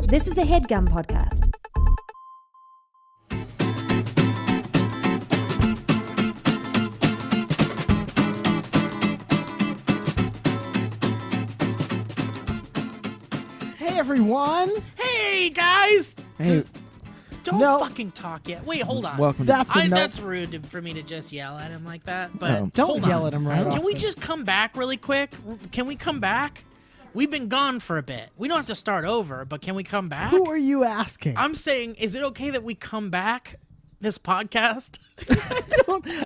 This is a HeadGum podcast. Hey, everyone. Hey, guys. Hey. Don't fucking talk yet. Wait, hold on. Welcome. That's rude for me to just yell at him like that. But Don't yell at him right off. Can we just come back really quick? Can we come back? We've been gone for a bit. We don't have to start over, but can we come back? Who are you asking? I'm saying, is it okay that we come back this podcast?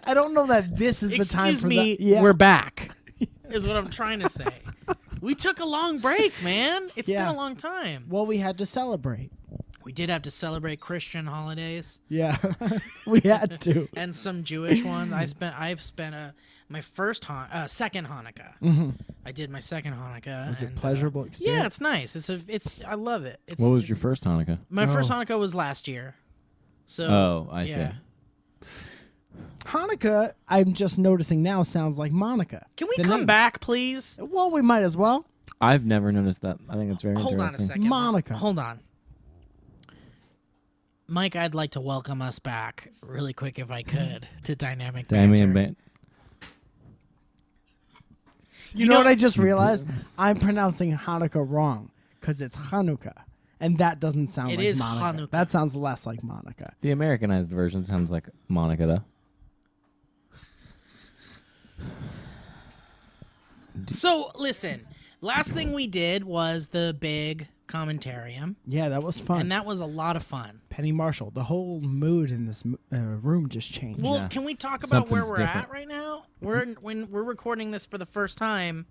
I don't know that this is the time for Excuse me, that. Yeah. we're back, is what I'm trying to say. We took a long break, man. It's been a long time. Well, we had to celebrate. We did have to celebrate Christian holidays. Yeah, we had to. And some Jewish ones. I've spent my second Hanukkah. Mm-hmm. I did my second Hanukkah. Was it pleasurable experience? Yeah, it's nice. I love it. What was your first Hanukkah? My first Hanukkah was last year. So I see. Hanukkah, I'm just noticing now, sounds like Monica. Can we come back, please? Well, we might as well. I've never noticed that. I think it's very Hold interesting. on a second. Monica. Hold on. Mike, I'd like to welcome us back really quick if I could to Dynamic Banter. You know what I just realized? I'm pronouncing Hanukkah wrong because it's Hanukkah. And that doesn't sound like is Monica. Hanukkah. That sounds less like Monica. The Americanized version sounds like Monica, though. So, listen. Last thing we did was the big commentarium. Yeah, that was fun. And that was a lot of fun. Penny Marshall, the whole mood in this room just changed. Well, can we talk about where Something's we're different. at right now? When we're recording this for the first time,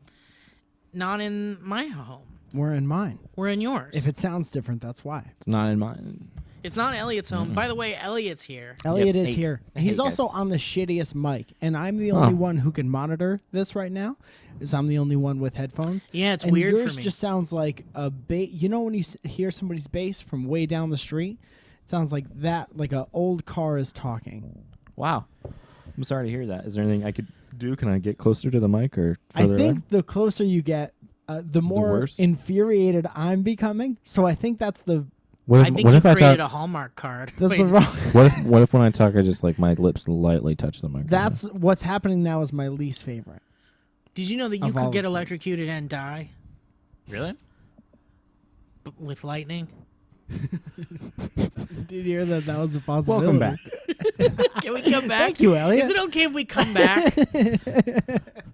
not in my home. We're in mine. We're in yours. If it sounds different, that's why. It's not in mine. It's not Elliott's home. By the way, Elliott's here. Elliott is Hey. here. Hey, He's also guys. on the shittiest mic, and I'm the only one who can monitor this right now. Is I'm the only one with headphones. Yeah, it's and weird yours for me. just sounds like a bass. You know when you hear somebody's bass from way down the street? It sounds like that, like an old car is talking. Wow. I'm sorry to hear that. Is there anything I could do? Can I get closer to the mic or I further think away? the closer you get, the more worse? infuriated I'm becoming. So I think that's the What I if, think what you if I created talk? a Hallmark card. that's Wait, the wrong. What if when I talk, I just like my lips lightly touch the mic? That's what's happening now. Is my least favorite. did you know that you Of all could get the things. electrocuted and die really. with lightning? Did you hear that? That was a possibility. Welcome back. Can we come back? Thank you, Elliott. Is it okay if we come back?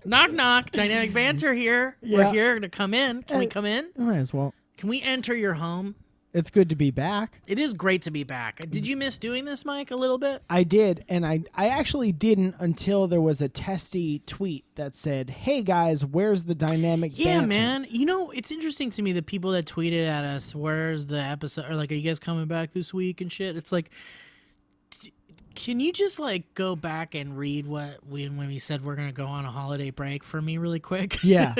Knock, knock. Dynamic Banter here. Yeah. We're here to come in. Can we come in? Might as well. Can we enter your home? It's good to be back. It is great to be back. Did you miss doing this, Mike, a little bit? I did, and I actually didn't until there was a testy tweet that said, "Hey guys, where's the dynamic Yeah, banter?" man. You know, it's interesting to me the people that tweeted at us, where's the episode? Or like, are you guys coming back this week and shit? It's like, can you just like go back and read what when we said we're going to go on a holiday break for me really quick? Yeah.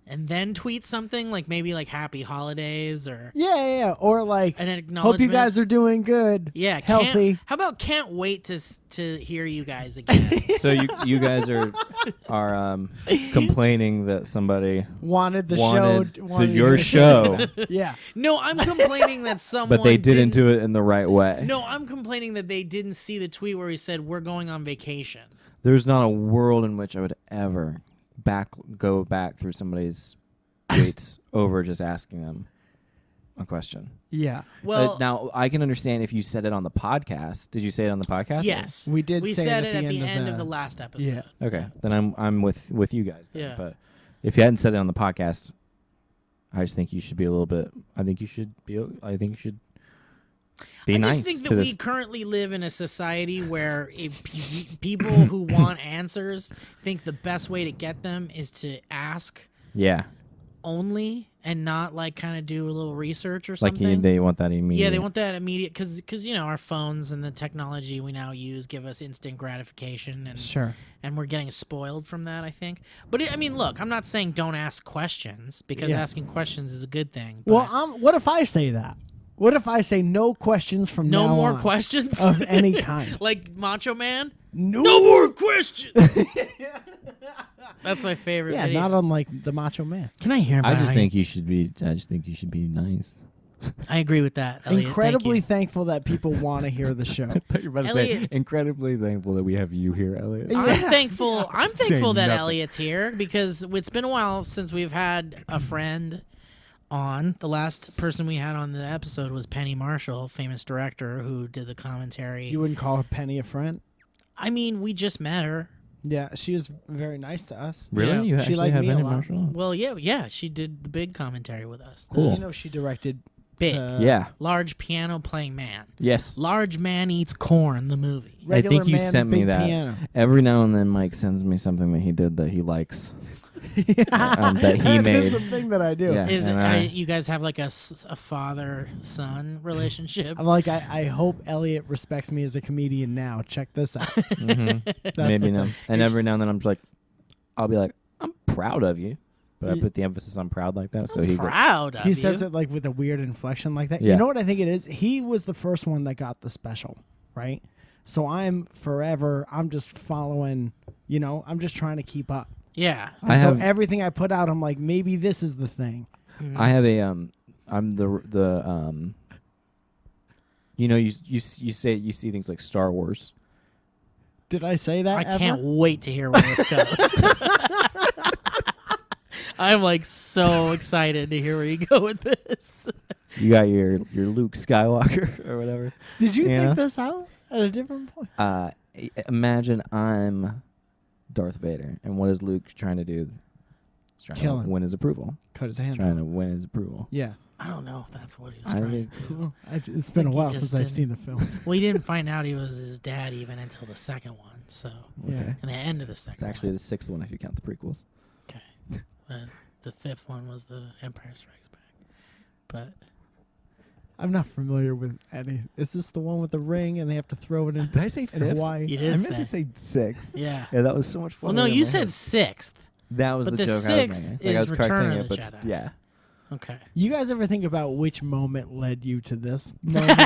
and then tweet something like maybe like happy holidays or Yeah. Or like, an hope acknowledgement. you guys are doing good. Yeah, healthy. How about can't wait to hear you guys again? So you guys are complaining that somebody Wanted the wanted show. Wanted your the show, Yeah. No, I'm complaining that someone but they didn't do it in the right way. No, I'm complaining that they didn't see the tweet where he said we're going on vacation. There's not a world in which I would ever go back through somebody's tweets over just asking them a question. Yeah. Well, Now I can understand if you said it on the podcast. Did you say it on the podcast? yes, We did We say said it it at the end of the last episode. Yeah. Okay, then I'm with you guys. Then. Yeah. But if you hadn't said it on the podcast, I just think you should be a little bit. I think you should be I nice just think to that we this. currently live in a society where if people who want answers think the best way to get them is to ask Yeah, only and not like kind of do a little research or like something. they want that immediate. Yeah, they want that immediate because you know our phones and the technology we now use give us instant gratification and Sure. and we're getting spoiled from that, I think. But I mean, look, I'm not saying don't ask questions because Yeah. asking questions is a good thing. Well, but what if I say that? What if I say no questions from no now more on questions of any kind? like Macho Man. No, No more questions. That's my favorite. Yeah, video. not unlike the Macho Man. Can I hear? I just think you should be nice. I agree with that. Elliot. Incredibly Thank thankful that people want to hear the show. But you're about to Elliot- say incredibly thankful that we have you here, Elliot. you. I'm thankful. I'm Say thankful that nothing. Elliott's here because it's been a while since we've had a friend on. The last person we had on the episode was Penny Marshall, famous director who did the commentary. You wouldn't call Penny a friend? I mean, we just met her. Yeah, she was very nice to us. Really? Yeah. You She actually liked have me a Penny lot. Marshall? Well, yeah, she did the big commentary with us. The Cool. You know, she directed Big, Yeah. large piano playing man. Yes. Large man eats corn. The movie. Regular I think you Man, sent me Big that. Piano. Every now and then, Mike sends me something that he did that he likes. That he That made. is the thing that I do. Yeah. Is and you guys have like a father-son relationship? I'm like, I hope Elliot respects me as a comedian now. Check this out. Mhm. That's Maybe the no. thing. And every now and then, I'm just like, I'll be like, I'm proud of you, but I Ye- put the emphasis on proud like that. So he goes, Proud of He you. says it like with a weird inflection like that. Yeah. You know what I think it is? He was the first one that got the special, right? So I'm just following, I'm just trying to keep up. Yeah. I so have everything I put out, I'm like, maybe this is the thing. I have a I'm you say you see things like Star Wars. Did I say that? I ever? can't wait to hear where this goes. I'm like so excited to hear where you go with this. You got your Luke Skywalker or whatever. Did you Yeah. think this out at a different point? Imagine I'm Darth Vader, and what is Luke trying to do? He's trying Kill to him. win his approval. Cut his hand. Trying off. to win his approval. Yeah. I don't know if that's what he was I trying think to do. It's been a think he while just since I've didn't. seen the film. Well, he didn't find out he was his dad even until the second one. So, Yeah. Okay. in the end of the second It's actually the sixth one if you count the prequels. one. Okay. The fifth one was the Empire Strikes Back. But I'm not familiar with any. Is this the one with the ring and they have to throw it in, Did I say in Hawaii? You did I meant to say. say sixth. Yeah. Yeah, that was so much fun. Well, no, you said sixth. that was but the the joke sixth I was making. is I was correcting Return of it, the but Jedi. yeah. Okay. You guys ever think about which moment led you to this moment?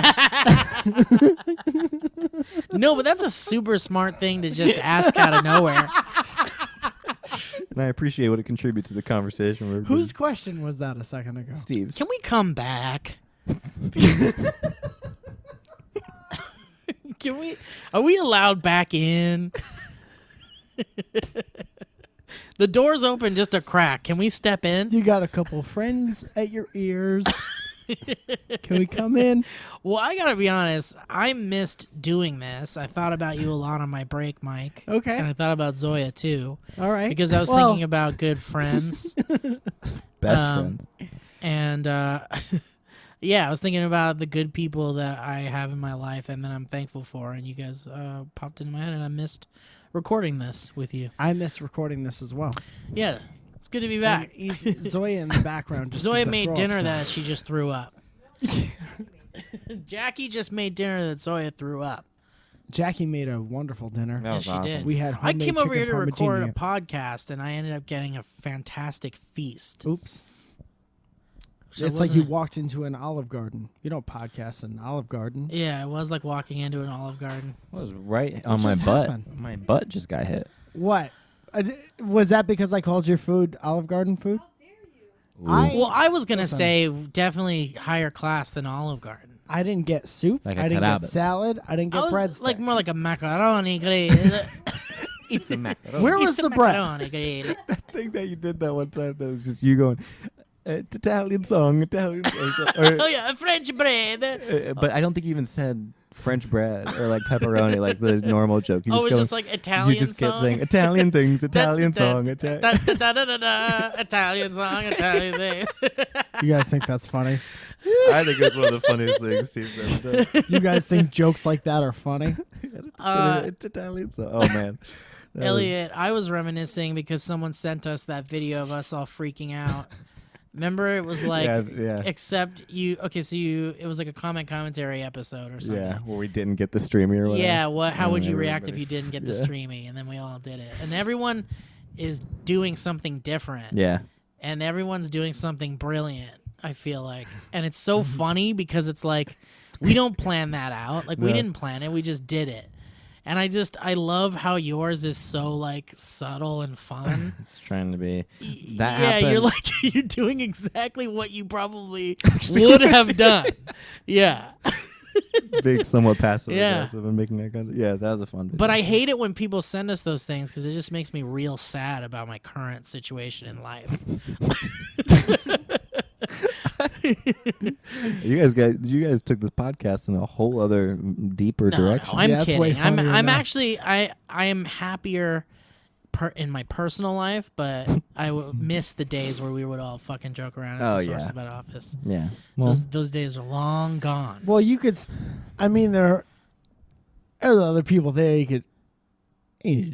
No, but that's a super smart thing to just ask out of nowhere. And I appreciate what it contributes to the conversation. Whose question was that a second ago? Steve's? Can we come back? Can we? Are we allowed back in? The door's open just a crack. Can we step in? You got a couple friends at your ears. Can we come in? Well, I gotta be honest. I missed doing this. I thought about you a lot on my break, Mike. Okay. And I thought about Zoya too, All right. because I was Well, thinking about good friends. Best Um, friends. And yeah, I was thinking about the good people that I have in my life and that I'm thankful for. And you guys popped into my head, and I missed recording this with you. I miss recording this as well. Yeah, it's good to be back. Zoya in the background. Just Zoya with the made throw-up dinner sound. that she just threw up. Jackie just made dinner that Zoya threw up. Jackie made a wonderful dinner. That Yes, was she awesome. did. We had I homemade came over here to chicken record a parmigiana. podcast, and I ended up getting a fantastic feast. Oops. So It's like you wasn't- walked into an Olive Garden. You don't podcast in Olive Garden. Yeah, it was like walking into an Olive Garden. It was right on my just butt. happened? My butt just got hit. What? Was that because I called your food Olive Garden food? I- Well, I was gonna Listen. say definitely higher class than Olive Garden. I didn't get soup. Like a I didn't kebab. get salad. I didn't I get was breadsticks. like more like a macaroni grill. It's a macaroni. Where was It's a the bread? macaroni grill. I think that you did that one time. That was just you going, it's Italian song, Italian song. Oh yeah, French bread. But I don't think you even said French bread or like pepperoni, like the normal joke. You Oh, just it's go, just like Italian. you just kept song. saying Italian things, Italian song, Da, da, da, da, da, da, Italian song, Italian thing. You guys think that's funny? I think it's one of the funniest things Steve's ever done. You guys think jokes like that are funny? It's Italian song. Oh man, That was- Elliot, I was reminiscing because someone sent us that video of us all freaking out. Remember, it was like, yeah. except you. Okay, so it was like a commentary episode or something. Yeah, where we didn't get the streamy or whatever. Yeah, what? How And would you everybody- react if you didn't get the yeah. streamy? And then we all did it, and everyone is doing something different. Yeah. And everyone's doing something brilliant. I feel like, and it's so funny because it's like we don't plan that out. Like we No. didn't plan it, we just did it. And I love how yours is so like subtle and fun. It's trying to be. That Yeah, happened. you're like you're doing exactly what you probably would have done. Yeah. Being somewhat passive Yeah. aggressive and making that kind of. Yeah, that was a fun video. But I hate it when people send us those things because it just makes me real sad about my current situation in life. you guys took this podcast in a whole other deeper direction. No, I'm Yeah, that's way kidding. I'm funnier now. actually I am happier in my personal life, but I miss the days where we would all fucking joke around at Oh, the Source yeah. About office. Yeah. Well, Those days are long gone. Well, you could. I mean, there are other people there you could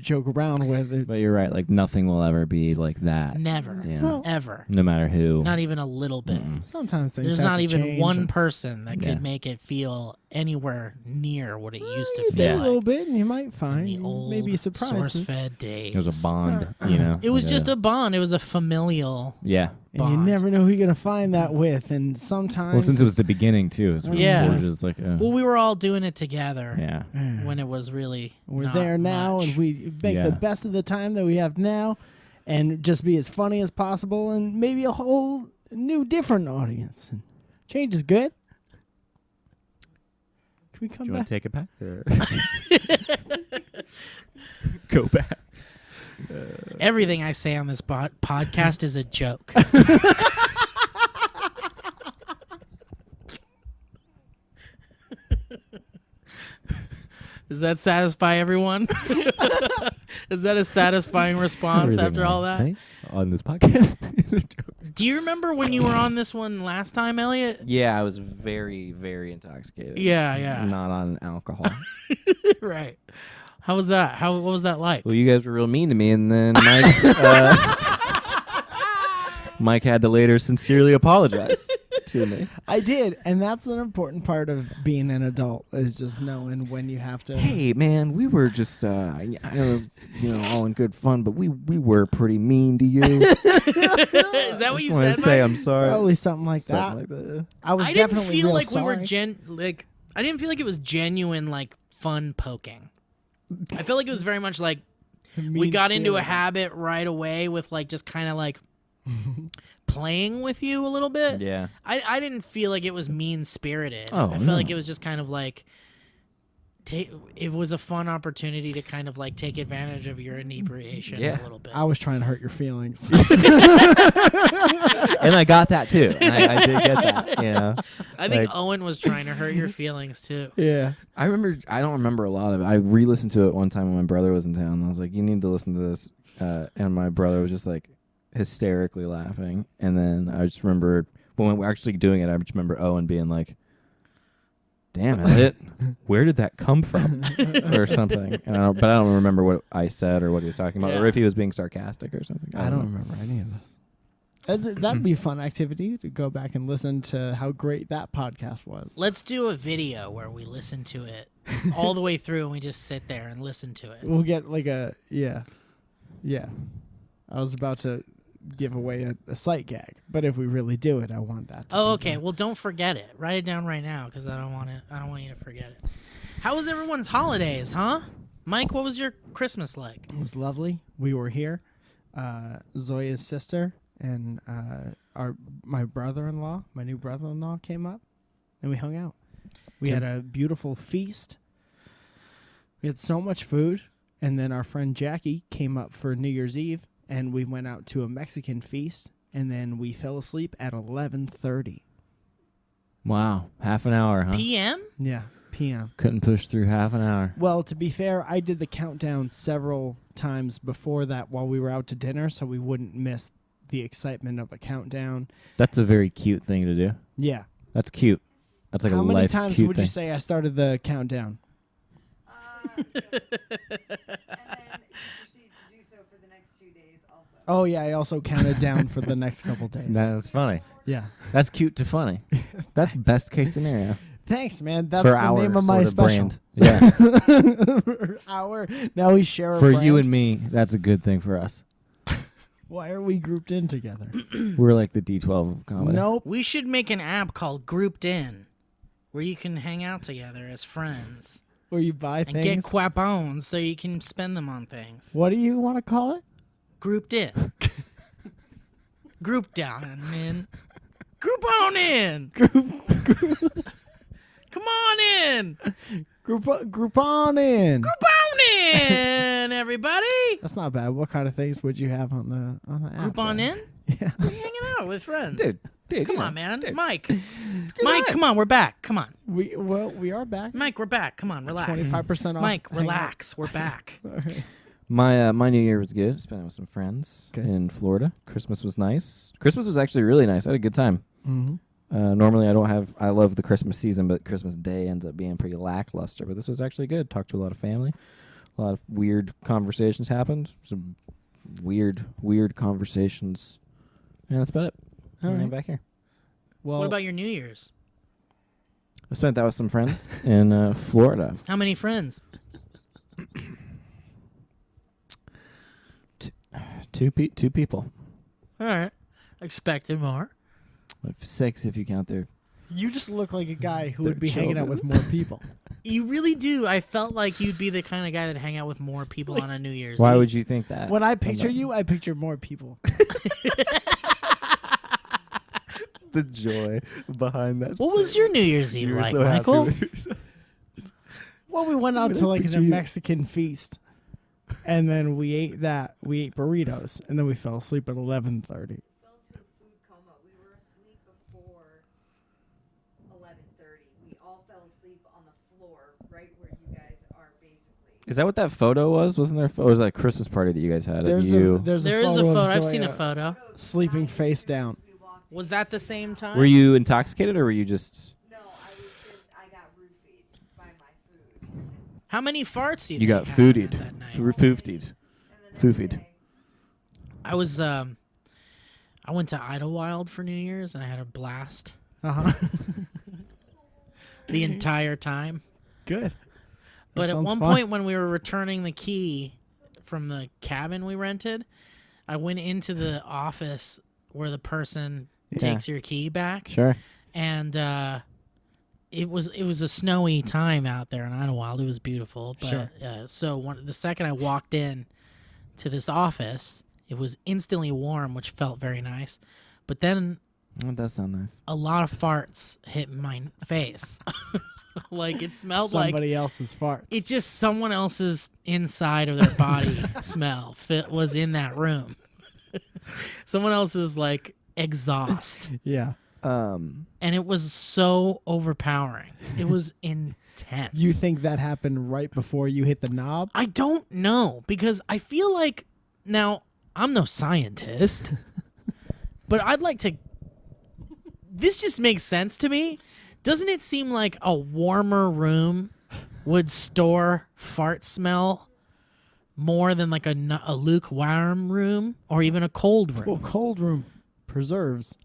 joke around with. but you're right. Like nothing will ever be like that. Never, Yeah. Well, ever, No matter who. not even a little bit. sometimes things There's have not to even change one and- person that Yeah. could make it feel anywhere near what it used to You feel do a like. little bit, and you might in find the you old may be surprised. source-fed days. It was a bond. You know. It was Like just a bond. It was a familial. Yeah. And you bond. never know who you're gonna find that with, and sometimes. Well, since it was the beginning too, it's really Yeah. just like. Well, we were all doing it together yeah. when it was really we're not there now, much. and we make Yeah. the best of the time that we have now, and just be as funny as possible, and maybe a whole new, different audience. And change is good. Can we Do come you back? want to take it back? Go back. Everything I say on this podcast is a joke. Does that satisfy everyone? Is that a satisfying response Everything after all I that? say on this podcast is a joke. Do you remember when you were on this one last time, Elliot? Yeah, I was very, very intoxicated. Yeah, yeah. Not on alcohol. Right. How was that? What was that like? Well, you guys were real mean to me, and then Mike had to later sincerely apologize to me. I did, and that's an important part of being an adult is just knowing when you have to. Hey, man, we were just, I was, all in good fun, but we were pretty mean to you. Is that what I you just want said? to say Mike? I'm sorry. Probably something like that. Something like that. I was I didn't definitely feel real like we were sorry. I didn't feel like it was genuine like fun poking. I feel like it was very much like we got into a habit right away with like just kind of like playing with you a little bit. Yeah. I didn't feel like it was mean spirited. Oh, I felt no. like it was just kind of like it was a fun opportunity to kind of like take advantage of your inebriation Yeah. a little bit. I was trying to hurt your feelings. And I got that too. I did get that. I think like- Owen was trying to hurt your feelings too. yeah. I don't remember a lot of it. I re-listened to it one time when my brother was in town. And I was like, you need to listen to this. And my brother was just like hysterically laughing. And then I just remember when we were actually doing it, I just remember Owen being like, damn it, where did that come from? Or something. And but I don't remember what I said or what he was talking about, Yeah. or if he was being sarcastic or something. I don't remember any of this. That'd be a fun activity to go back and listen to how great that podcast was. Let's do a video where we listen to it all the way through and we just sit there and listen to it. We'll get like a yeah. I was about to give away a sight gag, but if we really do it, I want that. To Oh, be okay. done. Well, don't forget it. Write it down right now because I don't want you to forget it. How was everyone's holidays, huh? Mike, what was your Christmas like? It was lovely. We were here. Zoya's sister and my brother-in-law, my new brother-in-law, came up, and we hung out. We had a beautiful feast. We had so much food, and then our friend Jackie came up for New Year's Eve, and we went out to a Mexican feast, and then we fell asleep at 11:30. Wow. Half an hour, huh? PM? Yeah, p.m. Couldn't push through half an hour. Well, to be fair, I did the countdown several times before that while we were out to dinner, so we wouldn't miss the excitement of a countdown. That's a very cute thing to do. Yeah. That's cute. That's like How a many life times cute would thing. you say I started the countdown? And then you proceed to do so for the next 2 days also. Oh, yeah, I also counted down for the next couple days. That's funny. Yeah. That's cute to funny. That's the best case scenario Thanks, man. That's for the our name of my sort of special. brand. Yeah. For our, now we share a For brand. you and me, that's a good thing for us. Why are we grouped in together? We're like the D12 of comedy. Nope. We should make an app called Grouped In where you can hang out together as friends where you buy and things. get coupons so you can spend them on things. What do you want to call it? Grouped in. Group down, man. Group on in. Come on in. Groupon in. Group on in, everybody. That's not bad. What kind of things would you have on the app? Group on there? in. Yeah. We're hanging out with friends. Dude, Come yeah. on, man. Dude. Mike, come on. We're back. Come on. We are back. Mike, we're back. Come on, relax. 25% off. Mike, Hang out. relax. We're back. All right. My New Year was good. Spent it with some friends in Florida. Christmas was nice. Christmas was actually really nice. I had a good time. Mm-hmm. Normally, I love the Christmas season, but Christmas Day ends up being pretty lackluster. But this was actually good. Talked to a lot of family. A lot of weird conversations happened. Some weird conversations. And that's about it. All And I'm right. back here. Well, What about your New Year's? I spent that with some friends in Florida. How many friends? Two people. All right. Expected more. 6 if you count their. you just look like a guy who They're would be hanging out children. with more people. You really do. I felt like you'd be the kind of guy that hang out with more people on a New Year's Why Eve. would you think that? When I picture you, I picture more people. The joy behind that. What was your New Year's Eve You were like, so happy Michael? with yourself. Well, we went out When to I like picture a you- Mexican feast, and then we ate burritos, and then we fell asleep at 11:30. Fell into a food coma. We were asleep before 11:30. We all fell asleep on the floor, right where you guys are, basically. Is that what that photo was? Wasn't there? Or was that a Christmas party that you guys had? There's of you? there is a There is a photo. photo. Of I've seen a Zoya photo. sleeping face down. We walked Was in. that the same time? Were you intoxicated or were you just? No, I got roofied by my food. How many farts do you You think got happened foodied. that night? Foofed. And the next Foofied. day, I was I went to Idlewild for New Year's and I had a blast Uh-huh. the entire time. Good. But at sounds one fun. point when we were returning the key from the cabin we rented, I went into the office where the person takes your key back, Sure. and it was a snowy time out there in Idlewild. It was beautiful, but Sure. so the second I walked in to this office, it was instantly warm, which felt very nice. But then That does sound nice. a lot of farts hit my face. Like it smelled Somebody else's farts. it just someone else's inside of their body smell was in that room. Someone else's like exhaust, yeah. and it was so overpowering. It was intense. You think that happened right before you hit the knob? I don't know because I feel like now I'm no scientist, but I'd like to. This just makes sense to me. Doesn't it seem like a warmer room would store fart smell more than like a lukewarm room or even a cold room? Well, cold room preserves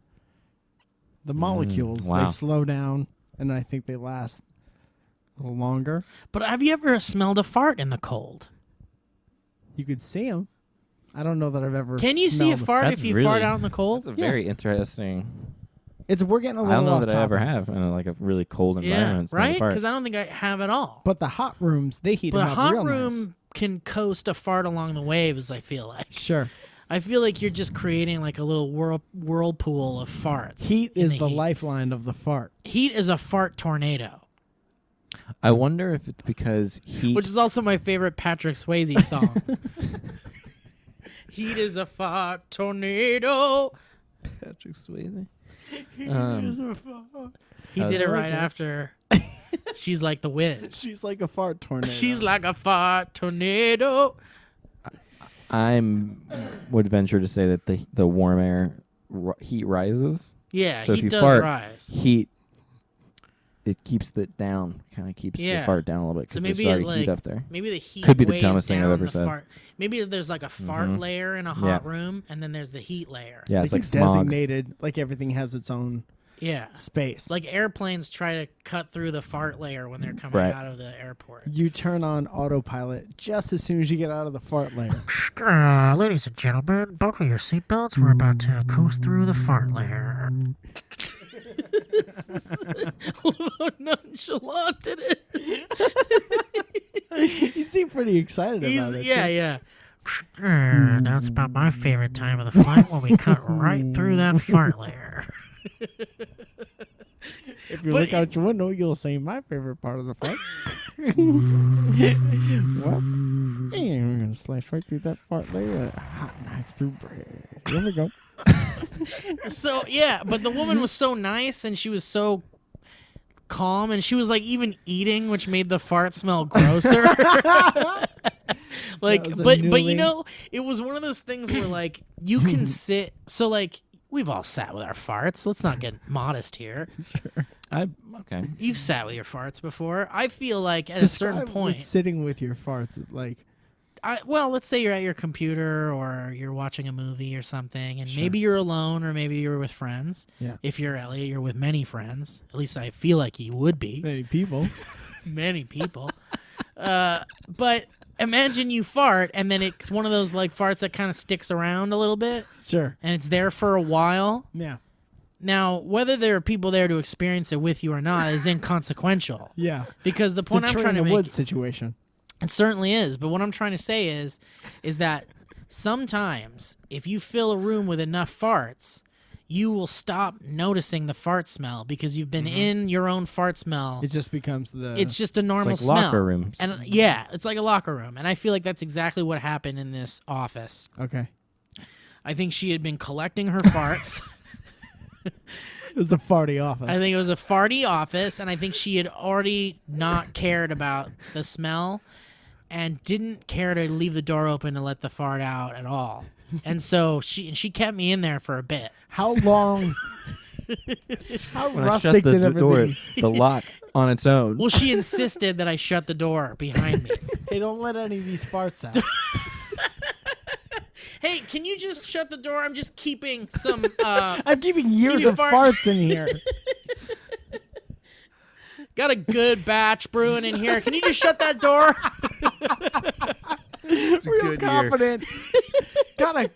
the molecules. wow. They slow down, and I think they last a little longer. But have you ever smelled a fart in the cold? You could see them. I don't know that I've ever. Can you see a smelled- fart That's if you really- fart out in the cold? That's a Yeah. very interesting. We're getting a I little. don't know off that I ever topic. have in like a really cold Yeah, environment. smell the right? fart. Because I don't think I have at all. But the hot rooms, they heat But them a up hot real room nice. can coast a fart along the waves, I feel like. Sure. I feel like you're just creating like a little whirlpool of farts. Heat in is the heat. lifeline of the fart. Heat is a fart tornado, I wonder if it's because heat. which is also my favorite Patrick Swayze song. Heat is a fart tornado. Patrick Swayze. He I did it was- right after She's Like the Wind. She's like a fart tornado. She's like a fart tornado. Would venture to say that the warm air heat rises. Yeah, So if he you does fart, rise. Heat. It keeps it down. Kind of keeps the Yeah. fart down a little bit So because maybe there's it, already heat like, up there. Maybe the heat Could be the weighs dumbest thing I've down ever the said. Fart. Maybe there's like a fart Mhm. layer in a Yeah. hot room, and then there's the heat layer. Yeah, it's They like do smog. designated, like everything has its own Yeah. space. Like airplanes try to cut through the fart layer when they're coming Right. out of the airport. you turn on autopilot just as soon as you get out of the fart layer. Ladies and gentlemen, buckle your seatbelts. We're about to coast through the fart layer. How nonchalant it is. pretty excited about it. Yeah, too. yeah. That's about my favorite time of the flight when we cut right through that fart layer. If you But look out your window, you'll see my favorite part of the flight. Well, hey, we're gonna slice right through that fart layer with a hot knife through bread. Here we go. So yeah, but the woman was so nice and she was so calm and she was like even eating, which made the fart smell grosser. Like, was a but newly- you know, it was one of those things where like you can sit. So like we've all sat with our farts. Let's not get modest here. Okay. You've sat with your farts before. I feel like at a certain Describe what point, sitting with your farts is like. well, let's say you're at your computer or you're watching a movie or something, and maybe you're alone or maybe you're with friends. Yeah. If you're Elliott, you're with many friends. At least I feel like you would be. Many people. Many people. But imagine you fart, and then it's one of those like farts that kind of sticks around a little bit, Sure. and it's there for a while. Yeah. Now, whether there are people there to experience it with you or not is inconsequential. Yeah. Because the It's point a I'm tree trying in to the make, woods situation. it certainly is. But what I'm trying to say is that sometimes if you fill a room with enough farts, you will stop noticing the fart smell because you've been in your own fart smell. It just becomes the. It's just a normal like smell. locker rooms. And yeah, it's like a locker room. And I feel like that's exactly what happened in this office. okay. I think she had been collecting her farts. It was a farty office. I think it was a farty office, and I think she had already not cared about the smell and didn't care to leave the door open and let the fart out at all. And so she kept me in there for a bit. How long? How When I shut rustic the did door, everything? the lock on its own. Well, she insisted that I shut the door behind me. Hey, don't let any of these farts out. Hey, can you just shut the door? I'm just keeping some I'm keeping years you of farts? farts in here. got a good batch brewing in here. Can you just shut that door? Real confident. Gotta.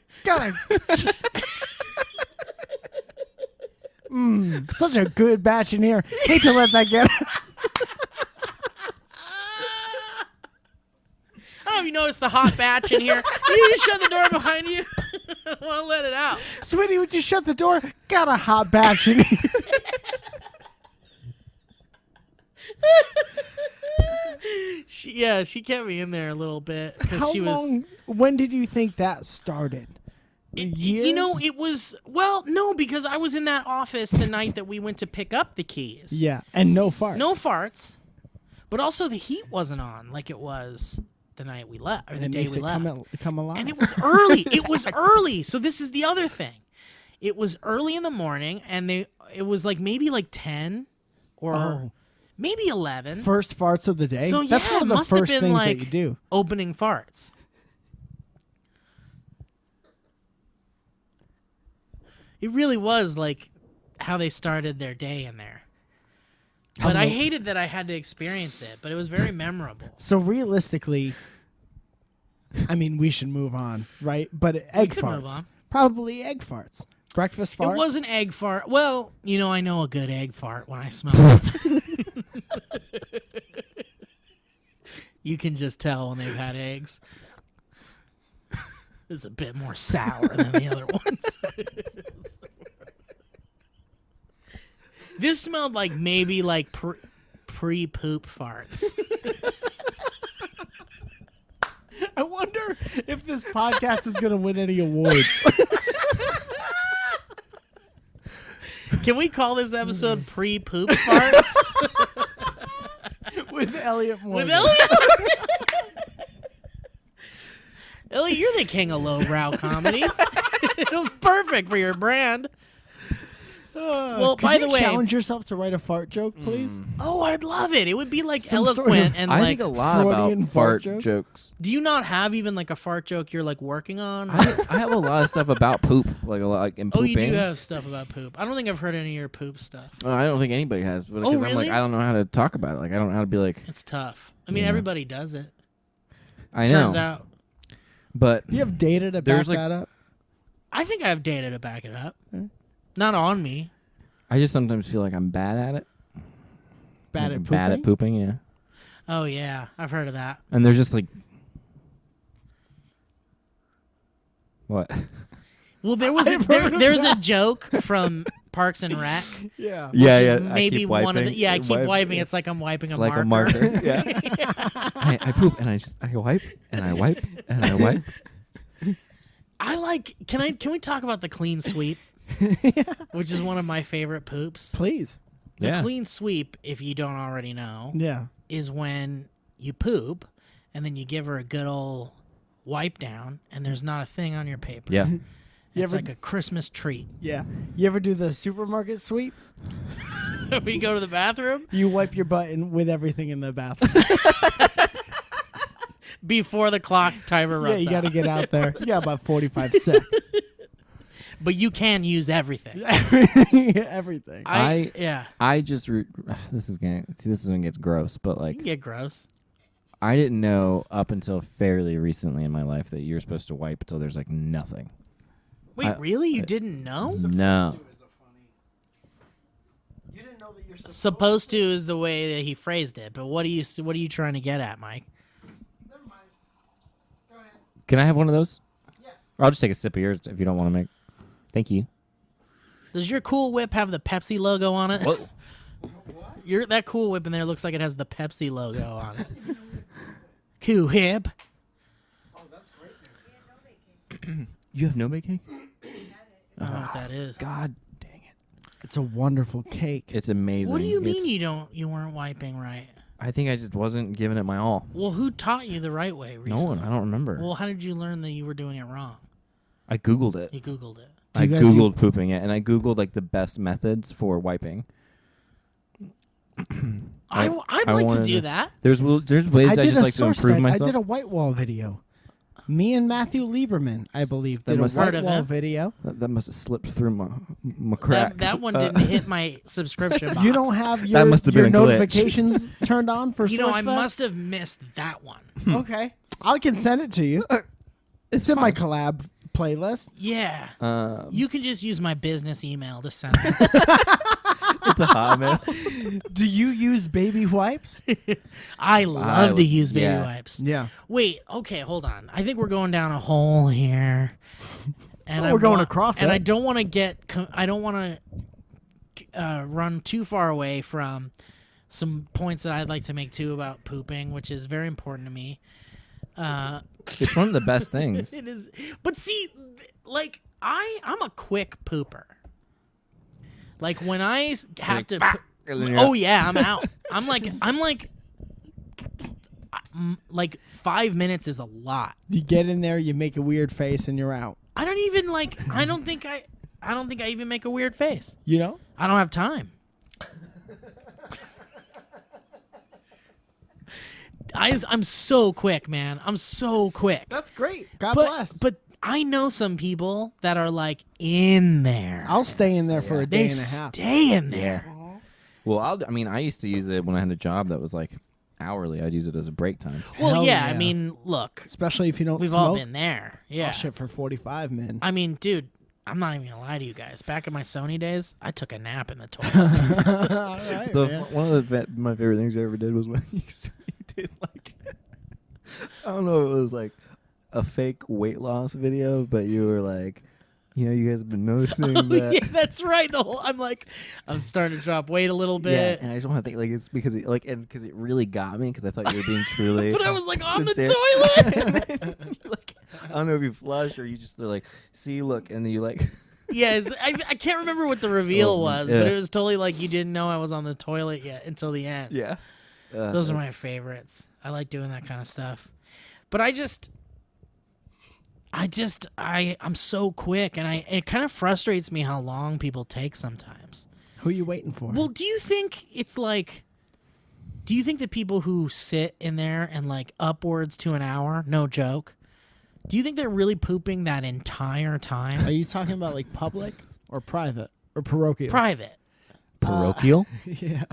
Such a good batch in here. Hate to let that get. I don't know if you noticed the hot batch in here. Can you just shut the door behind you? I want to let it out. Sweetie, would you shut the door? Got a hot batch in here. She kept me in there a little bit because How she was. long? When did you think that started? Years? You know, it was no, because I was in that office the night that we went to pick up the keys. Yeah, and no farts. No farts, but also the heat wasn't on like it was the night we left or And the it day makes we it left. come alive. And it was early. It was early. So this is the other thing. It was early in the morning, and it was like maybe like 10 or maybe 11. First farts of the day. So That's yeah, one of it the must have first been things like that you do. opening farts. It really was like how they started their day in there. But I hated that I had to experience it, but it was very memorable. So realistically, I mean, we should move on, right? But egg could move farts, on. probably egg farts, breakfast farts. It was an egg fart. Well, you know, I know a good egg fart when I smell it. You can just tell when they've had eggs. It's a bit more sour than the other ones. This smelled like maybe like pre-poop farts. I wonder if this podcast is going to win any awards. Can we call this episode pre-poop farts? With Elliott Morgan. With Elliott? Elliott, you're the king of lowbrow comedy. Perfect for your brand. Well, Could by you the way, challenge yourself to write a fart joke, please? oh, I'd love it. It would be like Some sort eloquent of- and I like. think a lot Freudian about fart fart jokes? jokes. Do you not have even like a fart joke you're like working on? I have a lot of stuff about poop, like a lot, like in Oh, pooping. you do have stuff about poop. I don't think I've heard any of your poop stuff. I don't think anybody has, but Oh, because I'm really? like, I don't know how to talk about it. Like, I don't know how to be like. It's tough. I mean, Yeah. everybody does it. I know, Turns out, but You have data to back There's, like- that up? I think I have data to back it up. Not on me. I just sometimes feel like I'm bad at it. Bad Like, at pooping? Bad at pooping, yeah. Oh yeah, I've heard of that. And there's just like What? Well, there's a joke from Parks and Rec. Yeah. Yeah, which yeah. is maybe one of the. Yeah, I keep wiping. It's like I'm wiping It's a like marker. a marker. Yeah. I poop and I wipe and I wipe and I wipe. I like. Can we talk about the clean sweep? Which is one of my favorite poops. Please. The clean sweep, if you don't already know, Yeah. is when you poop and then you give her a good old wipe down and there's not a thing on your paper. Yeah. It's like a Christmas treat. Yeah. You ever do the supermarket sweep? When you go to the bathroom You wipe your butt with everything in the bathroom. before the clock timer runs Yeah, you got to out. get out there. You got about 45 seconds. But you can use everything. Everything. Yeah. I just this is gonna get gross, but You like can get gross. I didn't know up until fairly recently in my life that you're supposed to wipe until there's like nothing. Wait, really? You didn't know? No. You didn't know that you're Supposed to is the way that he phrased it, but what are you trying to get at, Mike? Never mind. Go ahead. Can I have one of those? Yes. Or I'll just take a sip of yours if you don't want to make. Thank you. Does your Cool Whip have the Pepsi logo on it? Whoa. That Cool Whip in there looks like it has the Pepsi logo on it. Cool Whip. Oh, that's great. You have no bake cake? I don't know what that is. God dang it. It's a wonderful cake. It's amazing. What do you mean It's- you weren't wiping right? I think I just wasn't giving it my all. Well, who taught you the right way recently? No one. I don't remember. Well, how did you learn that you were doing it wrong? I Googled it. You Googled it. Do I you guys do- Googled pooping it, and I Googled like the best methods for wiping. I'd like to wanted do that. There's ways I did just a like to source improve fed. myself. I did a white wall video. Me and Matthew Lieberman, I believe, That did a must- white Heard of wall him. video. That must have slipped through my cracks. That one didn't hit my subscription box. You don't have your, must have your been a glitch. notifications turned on for You know, I SourceFed? must have missed that one. Okay. I can send it to you. It's in my collab playlist. Yeah. You can just use my business email to send it. It's a hot man. Do you use baby wipes? I love to use baby yeah. wipes. Yeah. Wait, okay, hold on. I think we're going down a hole here. And We're going across and it. I don't want to I don't want to run too far away from some points that I'd like to make too about pooping, which is very important to me. It's one of the best things. It is, but see, like I'm a quick pooper. Like when I have to, oh yeah, I'm out. I'm like 5 minutes is a lot. You get in there, you make a weird face, and you're out. I don't even like. I don't think I even make a weird face. You know? I don't have time. I'm so quick, man. I'm so quick. That's great. God bless. But I know some people that are like in there. I'll stay in there for a day They and a half. stay in there. Well, I used to use it when I had a job that was like hourly. I'd use it as a break time. Well, Hell yeah, I yeah. mean, look, Especially if you don't we've smoke. all been there. Yeah. I'll shit for 45, man. I mean, dude, I'm not even gonna lie to you guys. Back in my Sony days, I took a nap in the toilet. All right, man. One of my favorite things I ever did was when you did like I don't know if it was like a fake weight loss video, but you were like, you know, you guys have been noticing Oh, that. yeah, that's right. I'm starting to drop weight a little Yeah, bit. and I just want to think like it's because it really got me because I thought you were being truly. But I was like on the sincere. toilet. And then you're like, I don't know if you flush or you just they're like, see, look, and then you like. Yes, I can't remember what the reveal Oh, was, yeah. but it was totally like you didn't know I was on the toilet yet until the end. Yeah. Those are my favorites. I like doing that kind of stuff. But I'm so quick, and it kind of frustrates me how long people take sometimes. Who are you waiting for? Well, do you think that people who sit in there and like upwards to an hour, no joke, do you think they're really pooping that entire time? Are you talking about like public or private or parochial? Private. Parochial? Yeah.